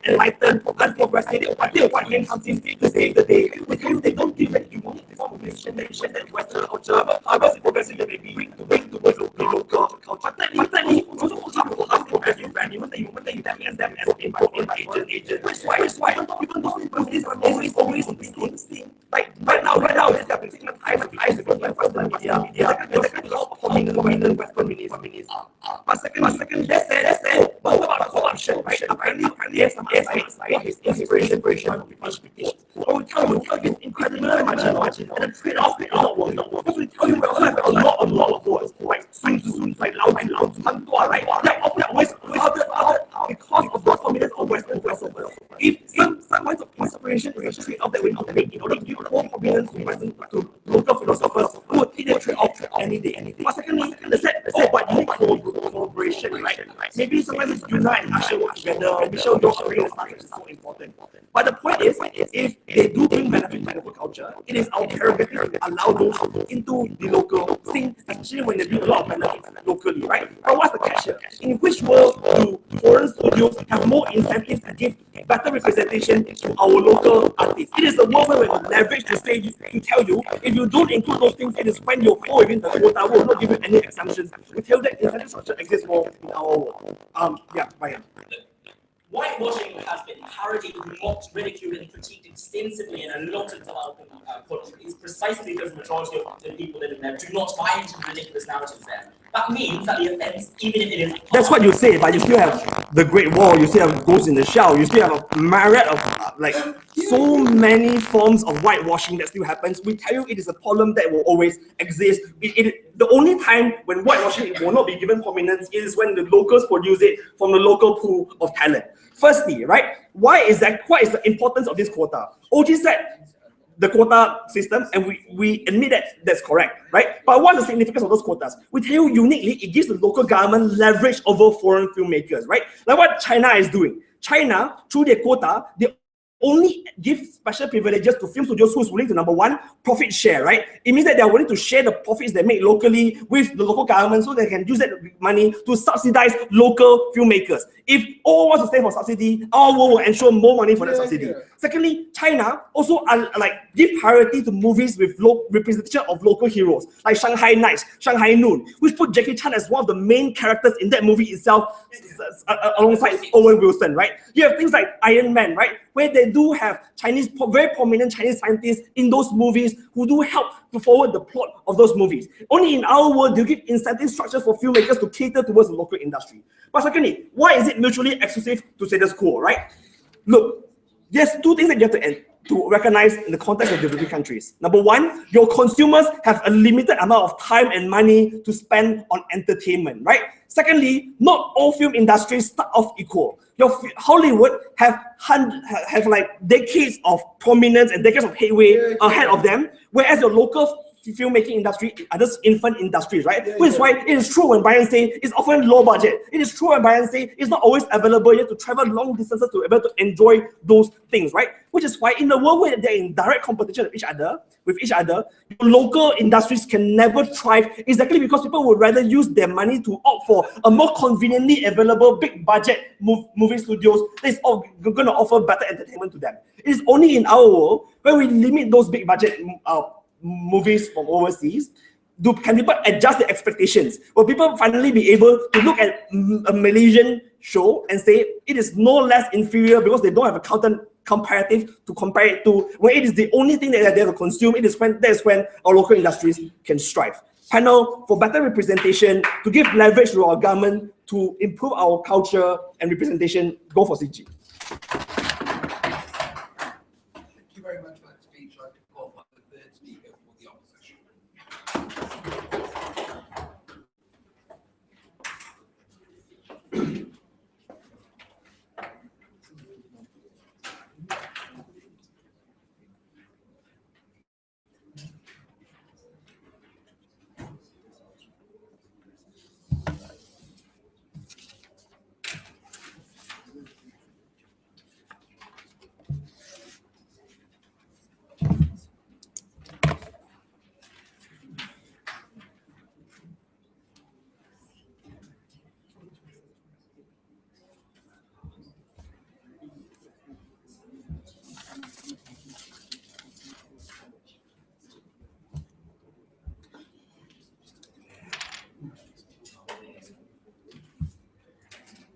enlightened, unprogressive, until white men comes in to save the day. We tell you they don't give any unique form of nation that Western culture, however progressive they may be, to bring towards the local culture. Thirdly, also progressive values. You as them as an agent. Which is why even though this is always thing. Like right now, this happening time and time because Western media is a prominent Western media But second, let's say, what about corruption, right? Apparently, yes, what is inspiration from people's British. But we tell you, it's incredibly marginal, and the trade-off is not worth it. Because we tell you, we also have a lot of words, like swing, like loud, right? Always because of those dominance of Western philosophers. If some kinds of inspiration is a trade-off that we not make in order to give more prominence to local philosophers who would take the trade-off any day. But secondly, the set what you call collaboration, right? Maybe sometimes it's unite and actually work together. Maybe show your story and stuff is so important. But the point is, if they do bring benefit to local culture, it is our prerogative to allow those into the local thing, especially when they bring a lot of benefits locally, right? But what's the catch here? In which world do foreign studios have more incentives to give better representation to our local artists? It is a world where we leverage to say, to tell you, if you don't include those things, it is when you fall within the quota, we will not give you any exemptions. We tell that incentive structure exists more in our world. Ryan. Whitewashing has been parodied, mocked, ridiculed, and critiqued extensively in a lot of developing countries. It's precisely because the majority of the people living there do not buy into the ridiculous narratives there. That means that the offense, even if it is... That's what you say, but you still have the Great Wall, you still have Ghost in the Shell, you still have a myriad of so many forms of whitewashing that still happens. We tell you it is a problem that will always exist. The only time when whitewashing will not be given prominence is when the locals produce it from the local pool of talent. Firstly, right, what is the importance of this quota? OG said the quota system, and we admit that that's correct, right? But what's the significance of those quotas? We tell you uniquely, it gives the local government leverage over foreign filmmakers, right? Like what China is doing. China, through their quota, they only give special privileges to film studios who's willing to, number one, profit share, right? It means that they're willing to share the profits they make locally with the local government so they can use that money to subsidize local filmmakers. If all wants to stay for subsidy, our world will ensure more money for that subsidy. Yeah. Secondly, China also give priority to movies with low representation of local heroes, like Shanghai Nights, Shanghai Noon, which put Jackie Chan as one of the main characters in that movie itself, alongside Owen Wilson, right? You have things like Iron Man, right? Where they do have very prominent Chinese scientists in those movies who do help to forward the plot of those movies. Only in our world do you give incentive structures for filmmakers to cater towards the local industry. But secondly, why is it mutually exclusive to status quo, right? Look, there's two things that you have to recognize in the context of developing countries. Number one, your consumers have a limited amount of time and money to spend on entertainment, right? Secondly, not all film industries start off equal. Hollywood have like decades of prominence and decades of headway ahead of them, whereas your local filmmaking industry are just infant industries, right? Which is why it is true when Brian say it's often low budget. It is true when Brian say it's not always available. You have to travel long distances to be able to enjoy those things, right? Which is why in the world where they're in direct competition with each other, local industries can never thrive exactly because people would rather use their money to opt for a more conveniently available big budget movie studios that is going to offer better entertainment to them. It is only in our world where we limit those big budget movies from overseas. Can people adjust their expectations? Will people finally be able to look at a Malaysian show and say it is no less inferior because they don't have a comparative to compare it to, when it is the only thing that they have to consume? That's when our local industries can strive. Panel for better representation, to give leverage to our government to improve our culture and representation. Go for CG. Thank you very much for that speech. I'd like to call up the third speaker for the opposition.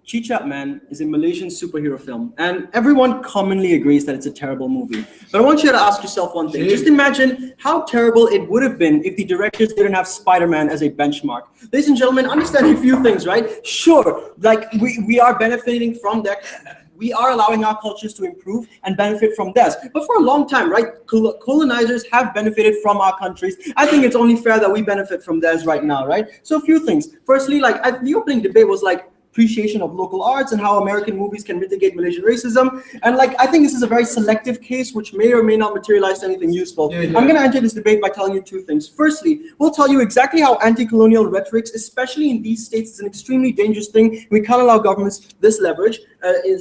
Chichat Man is a Malaysian superhero film, and everyone commonly agrees that it's a terrible movie. But I want you to ask yourself one thing. Just imagine how terrible it would have been if the directors didn't have Spider-Man as a benchmark. Ladies and gentlemen, understand a few things, right? Sure, like we are benefiting from that. We are allowing our cultures to improve and benefit from theirs. But for a long time, right, colonizers have benefited from our countries. I think it's only fair that we benefit from theirs right now, right? So a few things. Firstly, like the opening debate was like, appreciation of local arts and how American movies can mitigate Malaysian racism. And like, I think this is a very selective case which may or may not materialize to anything useful. I'm going to enter this debate by telling you two things. Firstly, we'll tell you exactly how anti-colonial rhetoric, especially in these states, is an extremely dangerous thing. We can't allow governments this leverage,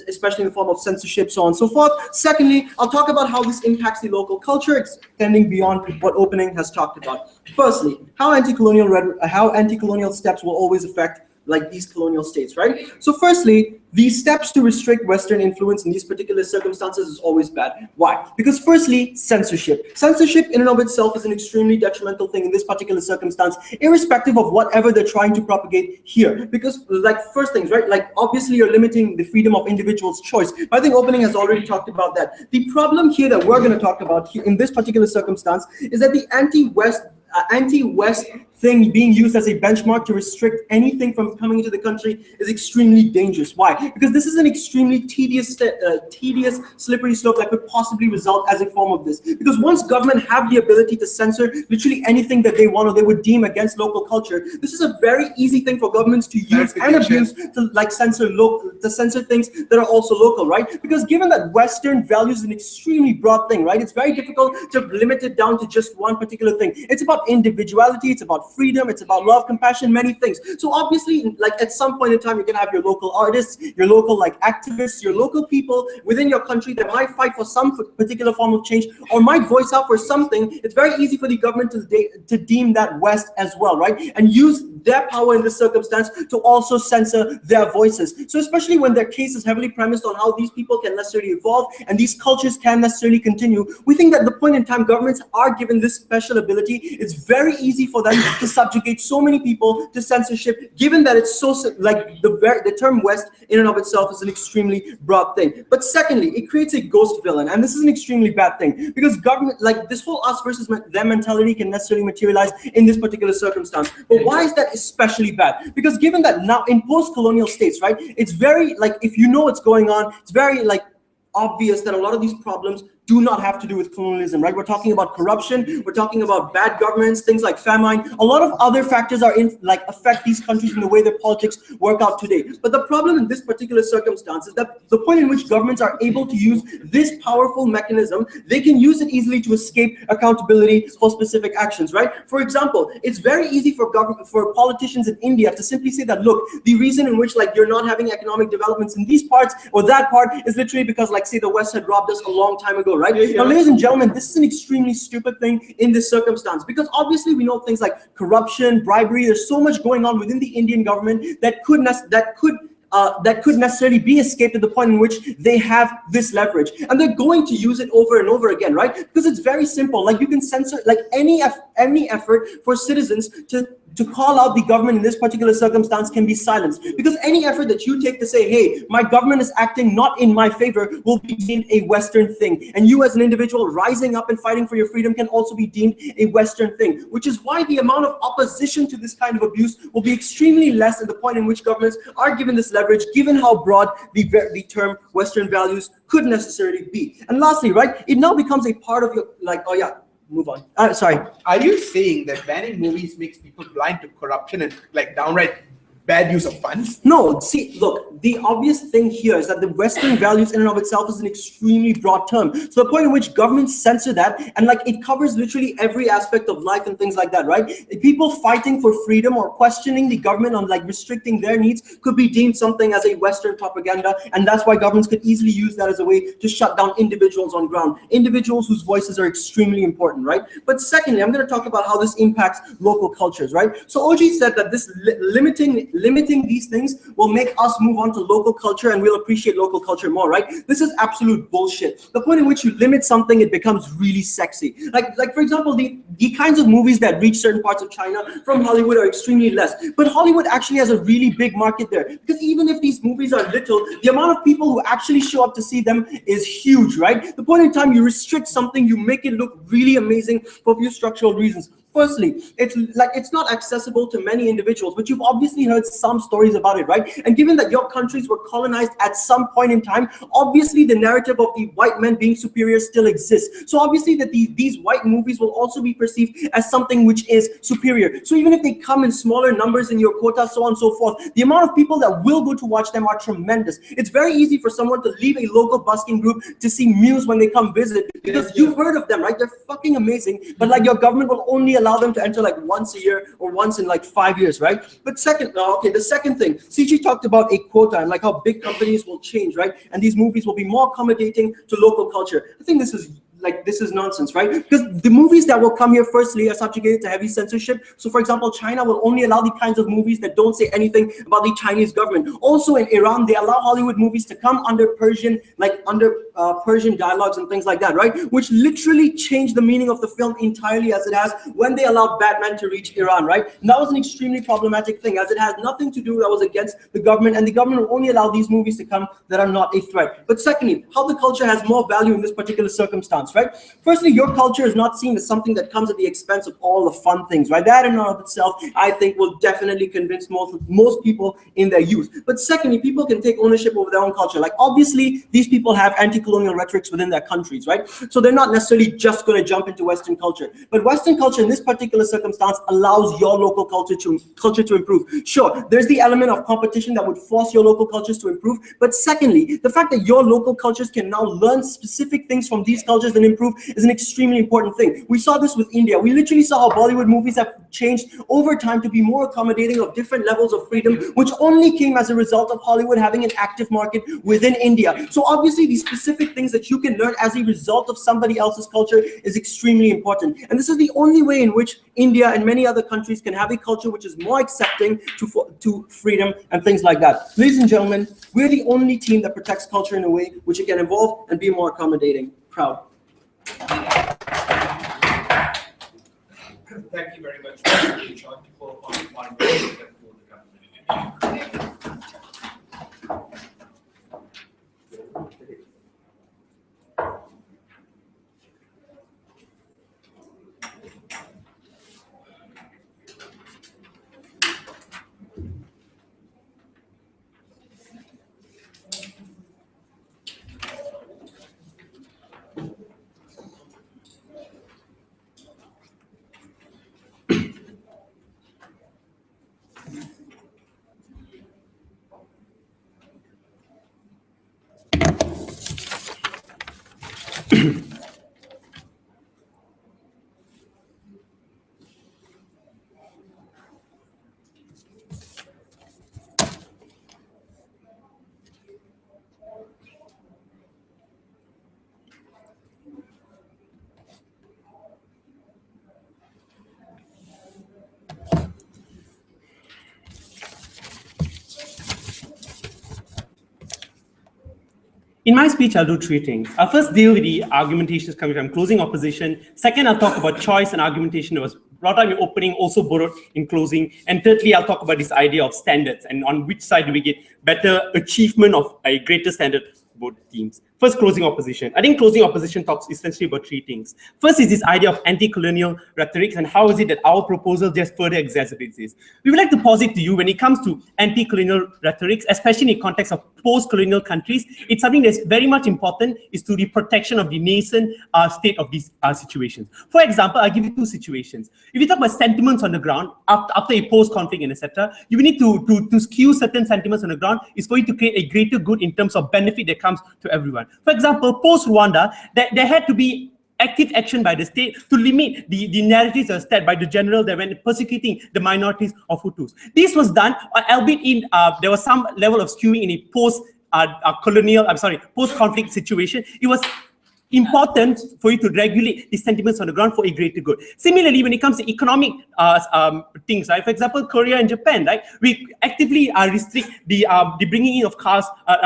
especially in the form of censorship, so on and so forth. Secondly, I'll talk about how this impacts the local culture, extending beyond what opening has talked about. Firstly, how anti-colonial steps will always affect like these colonial states, right? So firstly, these steps to restrict Western influence in these particular circumstances is always bad. Why? Because firstly, censorship. Censorship in and of itself is an extremely detrimental thing in this particular circumstance, irrespective of whatever they're trying to propagate here. Because like first things, right? Like obviously you're limiting the freedom of individuals' choice. But I think opening has already talked about that. The problem here that we're going to talk about here in this particular circumstance is that the anti-West thing being used as a benchmark to restrict anything from coming into the country is extremely dangerous. Why? Because this is an extremely tedious, slippery slope that could possibly result as a form of this. Because once government have the ability to censor literally anything that they want or they would deem against local culture, this is a very easy thing for governments to use and abuse to like censor things that are also local, right? Because given that Western values is an extremely broad thing, right? It's very difficult to limit it down to just one particular thing. It's about individuality, it's about freedom, it's about love, compassion, many things. So obviously, like at some point in time, you can have your local artists, your local like activists, your local people within your country that might fight for some particular form of change or might voice out for something. It's very easy for the government to deem that West as well, right? And use their power in this circumstance to also censor their voices. So especially when their case is heavily premised on how these people can necessarily evolve and these cultures can necessarily continue, we think that the point in time governments are given this special ability. It's very easy for them to subjugate so many people to censorship, given that it's so like the term West in and of itself is an extremely broad thing. But secondly, it creates a ghost villain, and this is an extremely bad thing because government, like this whole us versus them mentality can necessarily materialize in this particular circumstance. But why is that especially bad? Because given that now in post-colonial states, right, it's very like if you know what's going on, it's very like obvious that a lot of these problems do not have to do with colonialism, right? We're talking about corruption, we're talking about bad governments, things like famine. A lot of other factors are affect these countries in the way their politics work out today. But the problem in this particular circumstance is that the point in which governments are able to use this powerful mechanism, they can use it easily to escape accountability for specific actions, right? For example, it's very easy for politicians in India to simply say that, look, the reason in which like you're not having economic developments in these parts or that part is literally because like say the West had robbed us a long time ago, right? Now, ladies and gentlemen, this is an extremely stupid thing in this circumstance because obviously we know things like corruption, bribery. There's so much going on within the Indian government that could necessarily be escaped at the point in which they have this leverage, and they're going to use it over and over again, right? Because it's very simple. Like you can censor like any effort for citizens to call out the government in this particular circumstance can be silenced, because any effort that you take to say, hey, my government is acting not in my favor will be deemed a Western thing, and you as an individual rising up and fighting for your freedom can also be deemed a Western thing, which is why the amount of opposition to this kind of abuse will be extremely less at the point in which governments are given this leverage, given how broad the term Western values could necessarily be. And lastly, right, it now becomes a part of your, like, oh yeah, move on. Sorry. Are you saying that banning movies makes people blind to corruption and like downright bad use of funds? No, see, look, the obvious thing here is that the Western values in and of itself is an extremely broad term. So the point in which governments censor that, and like it covers literally every aspect of life and things like that, right? People fighting for freedom or questioning the government on like restricting their needs could be deemed something as a Western propaganda, and that's why governments could easily use that as a way to shut down individuals on ground, individuals whose voices are extremely important, right? But secondly, I'm going to talk about how this impacts local cultures, right? So OG said that this limiting limiting these things will make us move on to local culture and we'll appreciate local culture more, right? This is absolute bullshit. The point in which you limit something, it becomes really sexy. Like for example, the kinds of movies that reach certain parts of China from Hollywood are extremely less. But Hollywood actually has a really big market there, because even if these movies are little, the amount of people who actually show up to see them is huge, right? The point in time you restrict something, you make it look really amazing for a few structural reasons. Firstly, it's not accessible to many individuals, but you've obviously heard some stories about it, right? And given that your countries were colonized at some point in time, obviously the narrative of the white men being superior still exists. So obviously that these white movies will also be perceived as something which is superior. So even if they come in smaller numbers in your quota, so on and so forth, the amount of people that will go to watch them are tremendous. It's very easy for someone to leave a local busking group to see Muse when they come visit, because you've heard of them, right? They're fucking amazing, but like your government will only allow them to enter like once a year or once in like 5 years, right? But the second thing, CG talked about a quota and like how big companies will change, right? And these movies will be more accommodating to local culture. I think this is nonsense, right? Because the movies that will come here firstly are subjugated to heavy censorship. So for example, China will only allow the kinds of movies that don't say anything about the Chinese government. Also in Iran, they allow Hollywood movies to come under Persian dialogues and things like that, right? Which literally changed the meaning of the film entirely, as it has when they allowed Batman to reach Iran, right? And that was an extremely problematic thing, as it has nothing to do that was against the government, and the government will only allow these movies to come that are not a threat. But secondly, how the culture has more value in this particular circumstance, right? Firstly, your culture is not seen as something that comes at the expense of all the fun things, right? That in and of itself, I think, will definitely convince most people in their youth. But secondly, people can take ownership over their own culture. Like obviously, these people have anti-colonial rhetorics within their countries, right? So they're not necessarily just going to jump into Western culture. But Western culture in this particular circumstance allows your local culture to improve. Sure, there's the element of competition that would force your local cultures to improve. But secondly, the fact that your local cultures can now learn specific things from these cultures and improve is an extremely important thing. We saw this with India. We literally saw how Bollywood movies have changed over time to be more accommodating of different levels of freedom, which only came as a result of Hollywood having an active market within India. So obviously these specific things that you can learn as a result of somebody else's culture is extremely important. And this is the only way in which India and many other countries can have a culture which is more accepting to freedom and things like that. Ladies and gentlemen, we're the only team that protects culture in a way which it can evolve and be more accommodating. Proud. Thank you very much for being trying to call upon my for the government. In my speech, I'll do three things. I'll first deal with the argumentations coming from closing opposition. Second, I'll talk about choice and argumentation that was brought up in opening, also borrowed in closing. And thirdly, I'll talk about this idea of standards and on which side do we get better achievement of a greater standard for both teams. First, closing opposition. I think closing opposition talks essentially about three things. First is this idea of anti-colonial rhetoric and how is it that our proposal just further exacerbates this. We would like to posit to you when it comes to anti-colonial rhetorics, especially in the context of post-colonial countries, it's something that's very much important is to the protection of the nascent state of these situations. For example, I'll give you two situations. If you talk about sentiments on the ground, after a post-conflict and etc., you need to skew certain sentiments on the ground is for you to create a greater good in terms of benefit that comes to everyone. For example, post-Rwanda, there had to be active action by the state to limit the narratives that were set by the general that went persecuting the minorities of Hutus. This was done, albeit in there was some level of skewing in a post-conflict situation. important for you to regulate the sentiments on the ground for a greater good. Similarly, when it comes to economic things, right? For example, Korea and Japan, right? We actively restrict the bringing in of cars,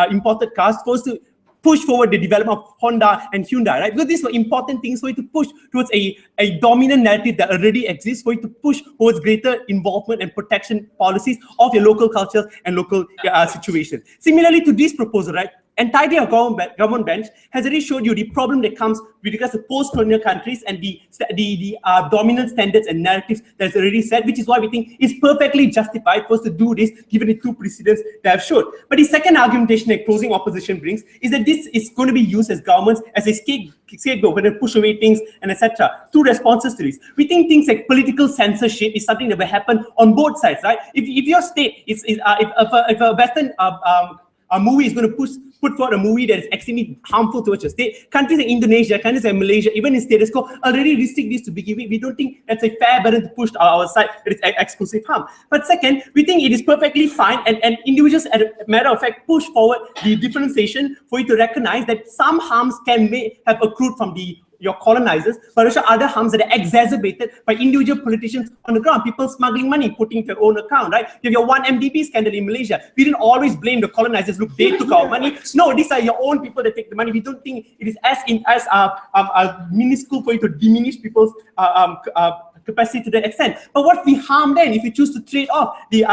imported cars, supposed to push forward the development of Honda and Hyundai, right? Because these were important things for you to push towards a dominant narrative that already exists, for you to push towards greater involvement and protection policies of your local cultures and local situations. Similarly to this proposal, right? Entirety of government bench has already showed you the problem that comes with regards to post-colonial countries and the dominant standards and narratives that's already set, which is why we think it's perfectly justified for us to do this, given the two precedents that I've showed. But the second argumentation that closing opposition brings is that this is going to be used as governments as a scapegoat when they push away things and etc. Two responses to this. We think things like political censorship is something that will happen on both sides, right? If your state if a Western a movie is going to put forward a movie that is extremely harmful towards your state. Countries like Indonesia, countries like Malaysia, even in status quo, already restrict this to begin with. We don't think that's a fair burden to push our side that is exclusive harm. But second, we think it is perfectly fine and individuals, as a matter of fact, push forward the differentiation for you to recognize that some harms may have accrued from your colonizers, but also other harms that are exacerbated by individual politicians on the ground, people smuggling money, putting their own account, right? You have your 1MDB scandal in Malaysia. We didn't always blame the colonizers, look, they took our money. No, these are your own people that take the money. We don't think it is as minuscule for you to diminish people's capacity to that extent. But what we harm then if you choose to trade off the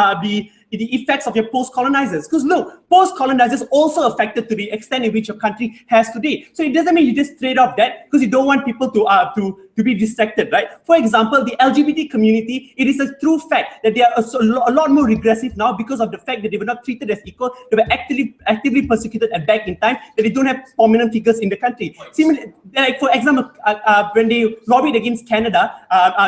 effects of your post-colonizers? Because look, post-colonizers also affected to the extent in which your country has today. So it doesn't mean you just trade off that because you don't want people to be distracted, right? For example, the LGBT community, it is a true fact that they are a lot more regressive now because of the fact that they were not treated as equal. They were actively persecuted at back in time, that they don't have prominent figures in the country. Similarly, like for example, when they lobbied against Canada,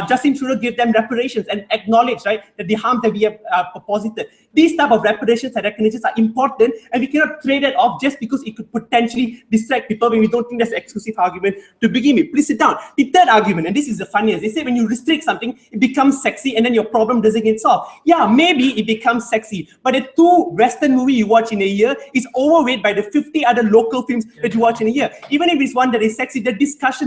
Justin Trudeau gave them reparations and acknowledged, right, that the harm that we have posited. These type of reparations and recognitions are important, and we cannot trade it off just because it could potentially distract people when we don't think that's an exclusive argument to begin with. Please sit down. The third argument, and this is the funniest, they say when you restrict something, it becomes sexy and then your problem doesn't get solved. Yeah, maybe it becomes sexy, but the 2 Western movies you watch in a year is overweight by the 50 other local films that you watch in a year. Even if it's one that is sexy, the discourse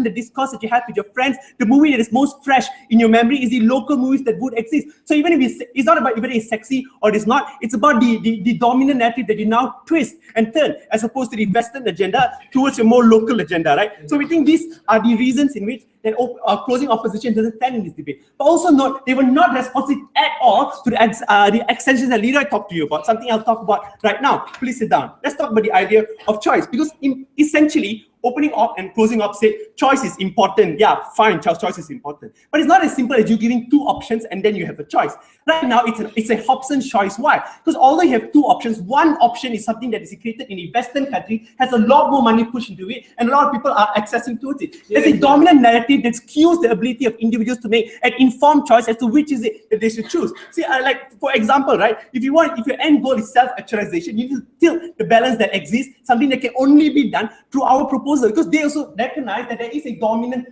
that you have with your friends, the movie that is most fresh in your memory is the local movies that would exist. So even if it's not about even it's sexy or it's not, it's about the dominant narrative that you now twist and turn as opposed to the Western agenda towards a more local agenda, right? So we think these are the reasons in which that closing opposition doesn't stand in this debate. But also note, they were not responsive at all to the extensions that Leroy talked to you about, something I'll talk about right now. Please sit down. Let's talk about the idea of choice, because essentially, opening up and closing up say choice is important. Yeah, fine, choice is important. But it's not as simple as you giving 2 options and then you have a choice. Right now, it's a Hobson's choice. Why? Because although you have 2 options, one option is something that is created in a Western country, has a lot more money pushed into it, and a lot of people are accessing towards it. There's a dominant narrative that skews the ability of individuals to make an informed choice as to which is it that they should choose. See, like for example, right? If your end goal is self-actualization, you need to tilt the balance that exists, something that can only be done through our proposal, because they also recognize that there is a dominant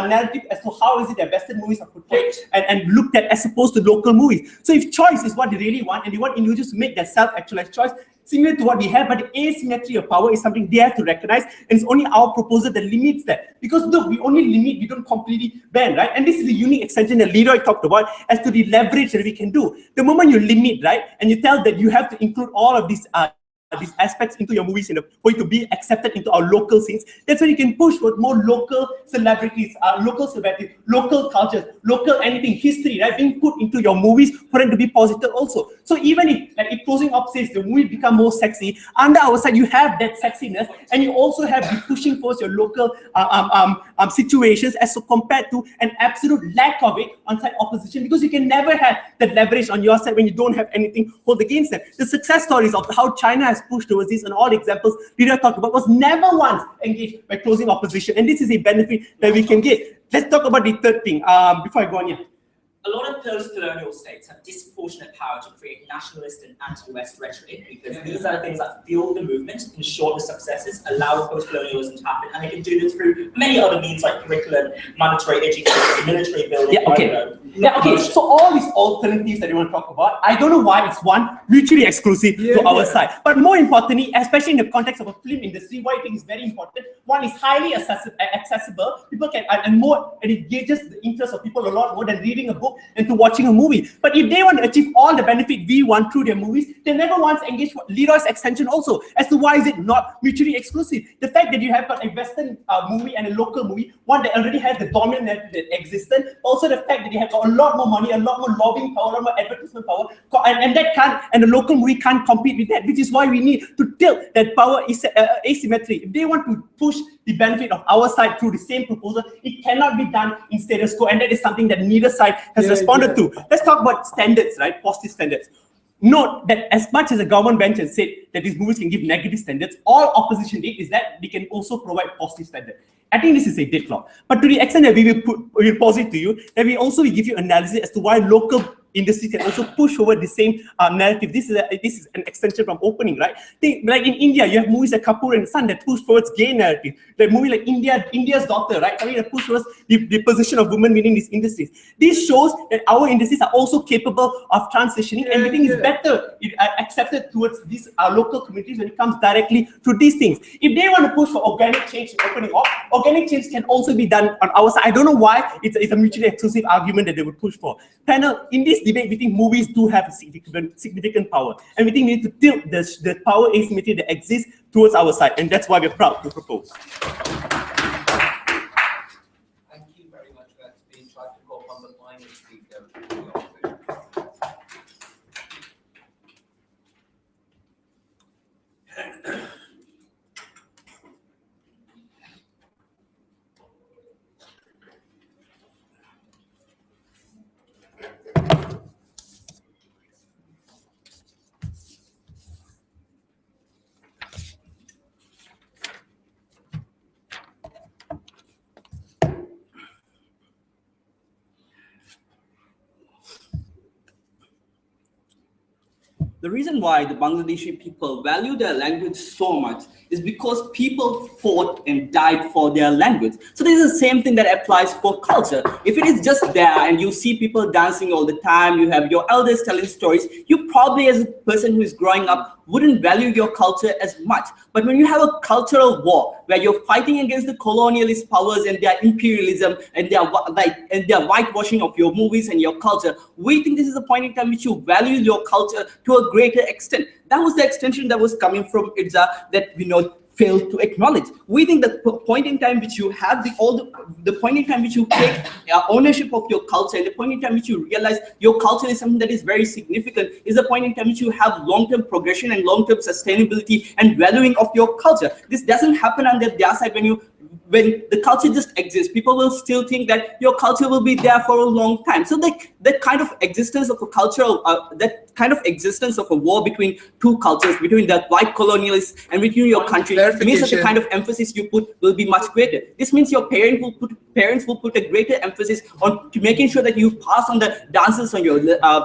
narrative as to how is it that Western movies are portrayed and looked at as opposed to local movies. So if choice is what they really want, and they want individuals to make their self-actualized choice, similar to what we have, but the asymmetry of power is something they have to recognize, and it's only our proposal that limits that. Because look, we only limit, we don't completely ban, right? And this is a unique extension that Leroy talked about as to the leverage that we can do. The moment you limit, right, and you tell that you have to include all of these aspects into your movies for it to be accepted into our local scenes, that's when you can push for more local celebrities, local cultures, local anything, history, right, being put into your movies for them to be positive also. So even if closing up says the movie become more sexy, under our side you have that sexiness, and you also have the pushing towards your local situations as compared to an absolute lack of it on side opposition, because you can never have that leverage on your side when you don't have anything hold against them. The success stories of how China has pushed towards this, and all examples Leroy talked about, was never once engaged by closing opposition, and this is a benefit that we can get. Let's talk about the third thing before I go on here. A lot of post-colonial states have disproportionate power to create nationalist and anti-West rhetoric, because these are the things that fuel the movement, ensure the successes, allow post-colonialism to happen, and they can do this through many other means like curriculum, mandatory education, military building. Yeah, okay. Yeah, okay, so all these alternatives that you want to talk about, I don't know why it's one, mutually exclusive to our side. But more importantly, especially in the context of a film industry, what I think is very important, one is highly accessible. People can, and it engages the interest of people a lot more than reading a book and to watching a movie. But if they want to achieve all the benefit we want through their movies, they never once engage with Leroy's extension also, as to why is it not mutually exclusive. The fact that you have got a Western movie and a local movie, one that already has the dominant narrative that existed, also the fact that you have got a lot more money, a lot more lobbying power, a lot more advertisement power, and that can't, and the local movie can't compete with that, which is why we need to tilt that power asymmetry. If they want to push the benefit of our side through the same proposal, it cannot be done in status quo, and that is something that neither side has responded to. Let's talk about standards, right? Positive standards. Note that as much as the government bench has said that these movies can give negative standards, all opposition did is that they can also provide positive standards. I think this is a deadlock. But to the extent that we will pose it to you, that we also will give you analysis as to why local industry can also push over the same narrative. This is an extension from opening, right? Think, like in India, you have movies like Kapoor and Son that push towards gay narrative. The movie like India's Daughter, right? I mean, that push towards the position of women within these industries. This shows that our industries are also capable of transitioning. Everything is better accepted towards these local communities when it comes directly to these things. If they want to push for organic change in opening up, organic change can also be done on our side. I don't know why it's a mutually exclusive argument that they would push for. Panel, in this debate, we think movies do have a significant power, and we think we need to tilt the power asymmetry that exists towards our side, and that's why we're proud to propose. Thank you very much. That's been tried to go on the line and speak. The reason why the Bangladeshi people value their language so much is because people fought and died for their language. So this is the same thing that applies for culture. If it is just there and you see people dancing all the time, you have your elders telling stories, you probably as a person who is growing up wouldn't value your culture as much. But when you have a cultural war where you're fighting against the colonialist powers and their imperialism and their whitewashing of your movies and your culture, we think this is a point in time which you value your culture to a greater extent. That was the extension that was coming from IDSA that we know failed to acknowledge. We think the point in time which you have the point in time which you take ownership of your culture, and the point in time which you realize your culture is something that is very significant, is the point in time which you have long-term progression and long-term sustainability and valuing of your culture. This doesn't happen under their side. When the culture just exists, people will still think that your culture will be there for a long time. So that kind of existence of a cultural, that kind of existence of a war between two cultures, between the white colonialists and between your country, means that the kind of emphasis you put will be much greater. This means your parents will put a greater emphasis on making sure that you pass on the dances on your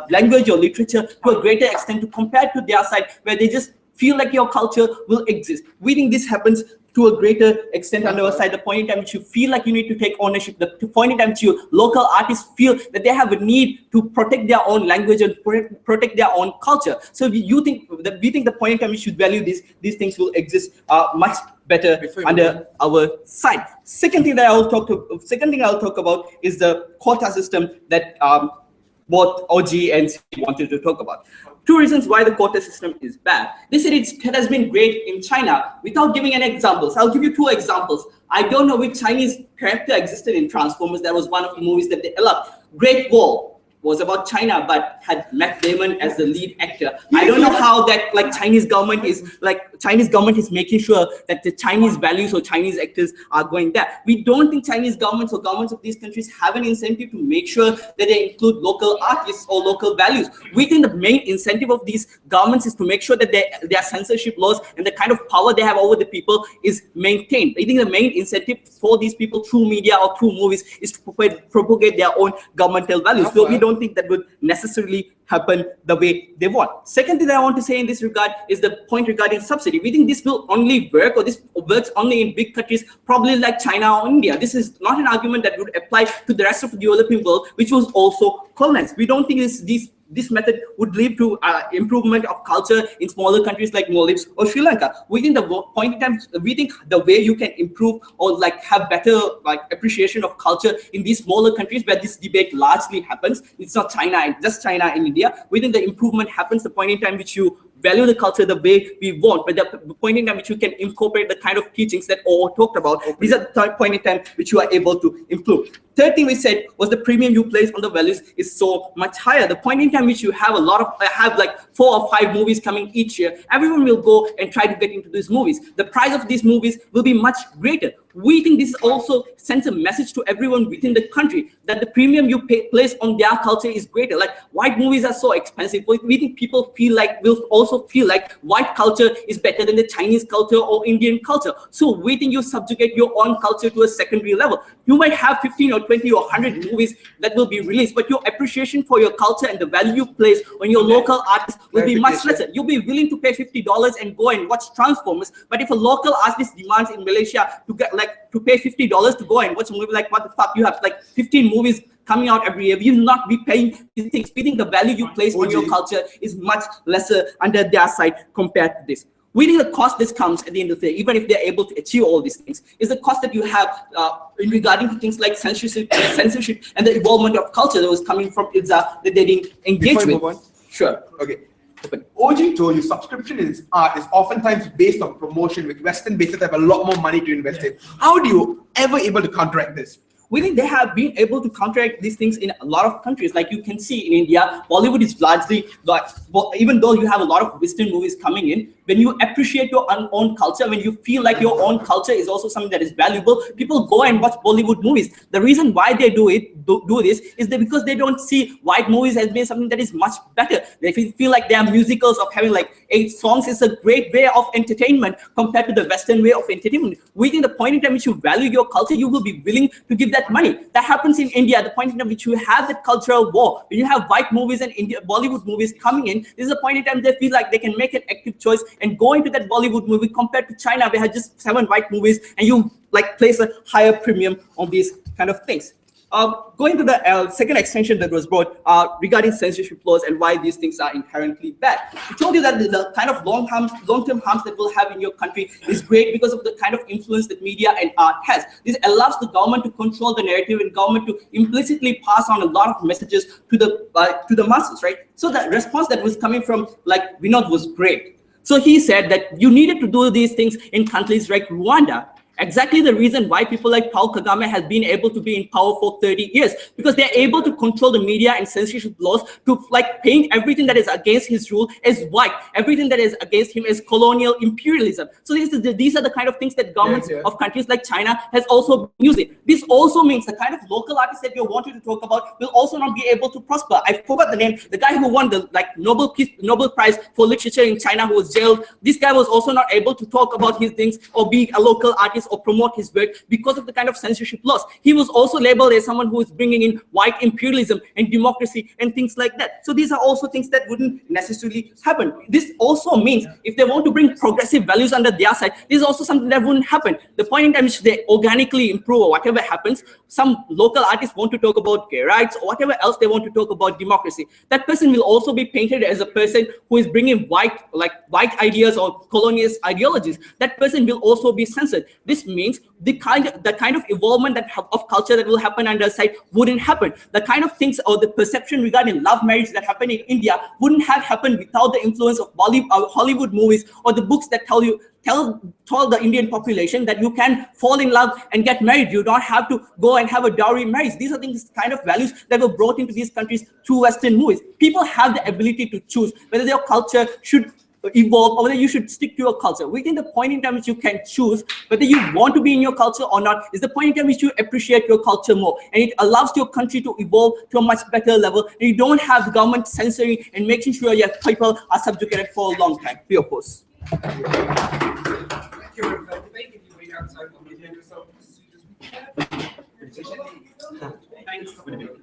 language or literature to a greater extent to compare to their side, where they just feel like your culture will exist. We think this happens to a greater extent on our side, the point in time which you feel like you need to take ownership, the point in time which you local artists feel that they have a need to protect their own language and protect their own culture. So we think the point in time we should value these things will exist much better under our side. Second thing I'll talk about is the quota system that both OG and C wanted to talk about. Two reasons why the quota system is bad. They said it has been great in China. Without giving any examples, I'll give you two examples. I don't know which Chinese character existed in Transformers. That was one of the movies that they loved. Great Wall was about China, but had Matt Damon as the lead actor. I don't know how that Chinese government is making sure that the Chinese values or Chinese actors are going there. We don't think Chinese governments or governments of these countries have an incentive to make sure that they include local artists or local values. We think the main incentive of these governments is to make sure that their censorship laws and the kind of power they have over the people is maintained. I think the main incentive for these people through media or through movies is to propagate their own governmental values. So we don't don't think that would necessarily happen the way they want. Second thing that I want to say in this regard is the point regarding subsidy. We think this will only work, or this works only in big countries, probably like China or India. This is not an argument that would apply to the rest of the developing world, which was also colonized. We don't think this method would lead to improvement of culture in smaller countries like Maldives or Sri Lanka. We think the way you can improve or like have better like appreciation of culture in these smaller countries where this debate largely happens. It's not China, just China and India. We think the improvement happens the point in time which you value the culture the way we want, but the point in time which you can incorporate the kind of teachings that all talked about. These are the point in time which you are able to improve. Third thing we said was the premium you place on the values is so much higher. The point in time which you have have like 4 or 5 movies coming each year, everyone will go and try to get into these movies. The price of these movies will be much greater. We think this also sends a message to everyone within the country that the premium you place on their culture is greater. Like white movies are so expensive. We think people will also feel like white culture is better than the Chinese culture or Indian culture. So we think you subjugate your own culture to a secondary level. You might have 15 or 20 or 100 movies that will be released, but your appreciation for your culture and the value you place on your local artists will be much lesser. You'll be willing to pay $50 and go and watch Transformers, but if a local artist demands in Malaysia to pay $50 to go and watch a movie, like what the fuck, you have like 15 movies coming out every year, you will not be paying these things. We think the value you place on your culture is much lesser under their side compared to this. We think the cost this comes at the end of the day, even if they're able to achieve all these things, is the cost that you have in regarding to things like censorship and the involvement of culture that was coming from IDSA that they didn't engage with. Before you move on. Sure. Okay. OG told you subscription in art is oftentimes based on promotion, which Western bases have a lot more money to invest in. How do you ever able to counteract this? We think they have been able to counteract these things in a lot of countries. Like you can see in India, Bollywood is largely, even though you have a lot of Western movies coming in, when you appreciate your own culture, when you feel like your own culture is also something that is valuable, people go and watch Bollywood movies. The reason why they do this is that because they don't see white movies as being something that is much better. They feel like their musicals of having like 8 songs is a great way of entertainment compared to the Western way of entertainment. We think the point in time which you value your culture, you will be willing to give that money. That happens in India, the point in time which you have that cultural war. When you have white movies and Bollywood movies coming in, this is a point in time they feel like they can make an active choice and go into that Bollywood movie compared to China, where had just 7 white movies and you like place a higher premium on these kind of things. Going to the second extension that was brought regarding censorship laws and why these things are inherently bad. I told you that the kind of long-term harms that will have in your country is great because of the kind of influence that media and art has. This allows the government to control the narrative and government to implicitly pass on a lot of messages to the masses, right? So the response that was coming from like Vinod was great. So he said that you needed to do these things in countries like Rwanda. Exactly the reason why people like Paul Kagame has been able to be in power for 30 years, because they're able to control the media and censorship laws to like paint everything that is against his rule as white, everything that is against him as colonial imperialism. So these are the kind of things that governments of countries like China has also been using. This also means the kind of local artists that you wanted to talk about will also not be able to prosper. I forgot the name, the guy who won the like Nobel Prize for Literature in China who was jailed. This guy was also not able to talk about his things or be a local artist or promote his work because of the kind of censorship laws. He was also labeled as someone who is bringing in white imperialism and democracy and things like that. So these are also things that wouldn't necessarily happen. This also means if they want to bring progressive values under their side, this is also something that wouldn't happen. The point in time which they organically improve or whatever happens, some local artists want to talk about gay rights or whatever else they want to talk about democracy. That person will also be painted as a person who is bringing white ideas or colonialist ideologies. That person will also be censored. This means the kind of evolvement of culture that will happen under side wouldn't happen. The kind of things or the perception regarding love marriage that happened in India wouldn't have happened without the influence of Hollywood movies or the books that tell the Indian population that you can fall in love and get married. You don't have to go and have a dowry marriage. These are things, kind of values that were brought into these countries through Western movies. People have the ability to choose whether their culture should evolve or whether you should stick to your culture. We think the point in time which you can choose whether you want to be in your culture or not is the point in time which you appreciate your culture more, and it allows your country to evolve to a much better level, and you don't have the government censoring and making sure your people are subjugated for a long time. We oppose. Thank you for the debate. If you wait outside, we'll give you yourself. Thanks for the debate.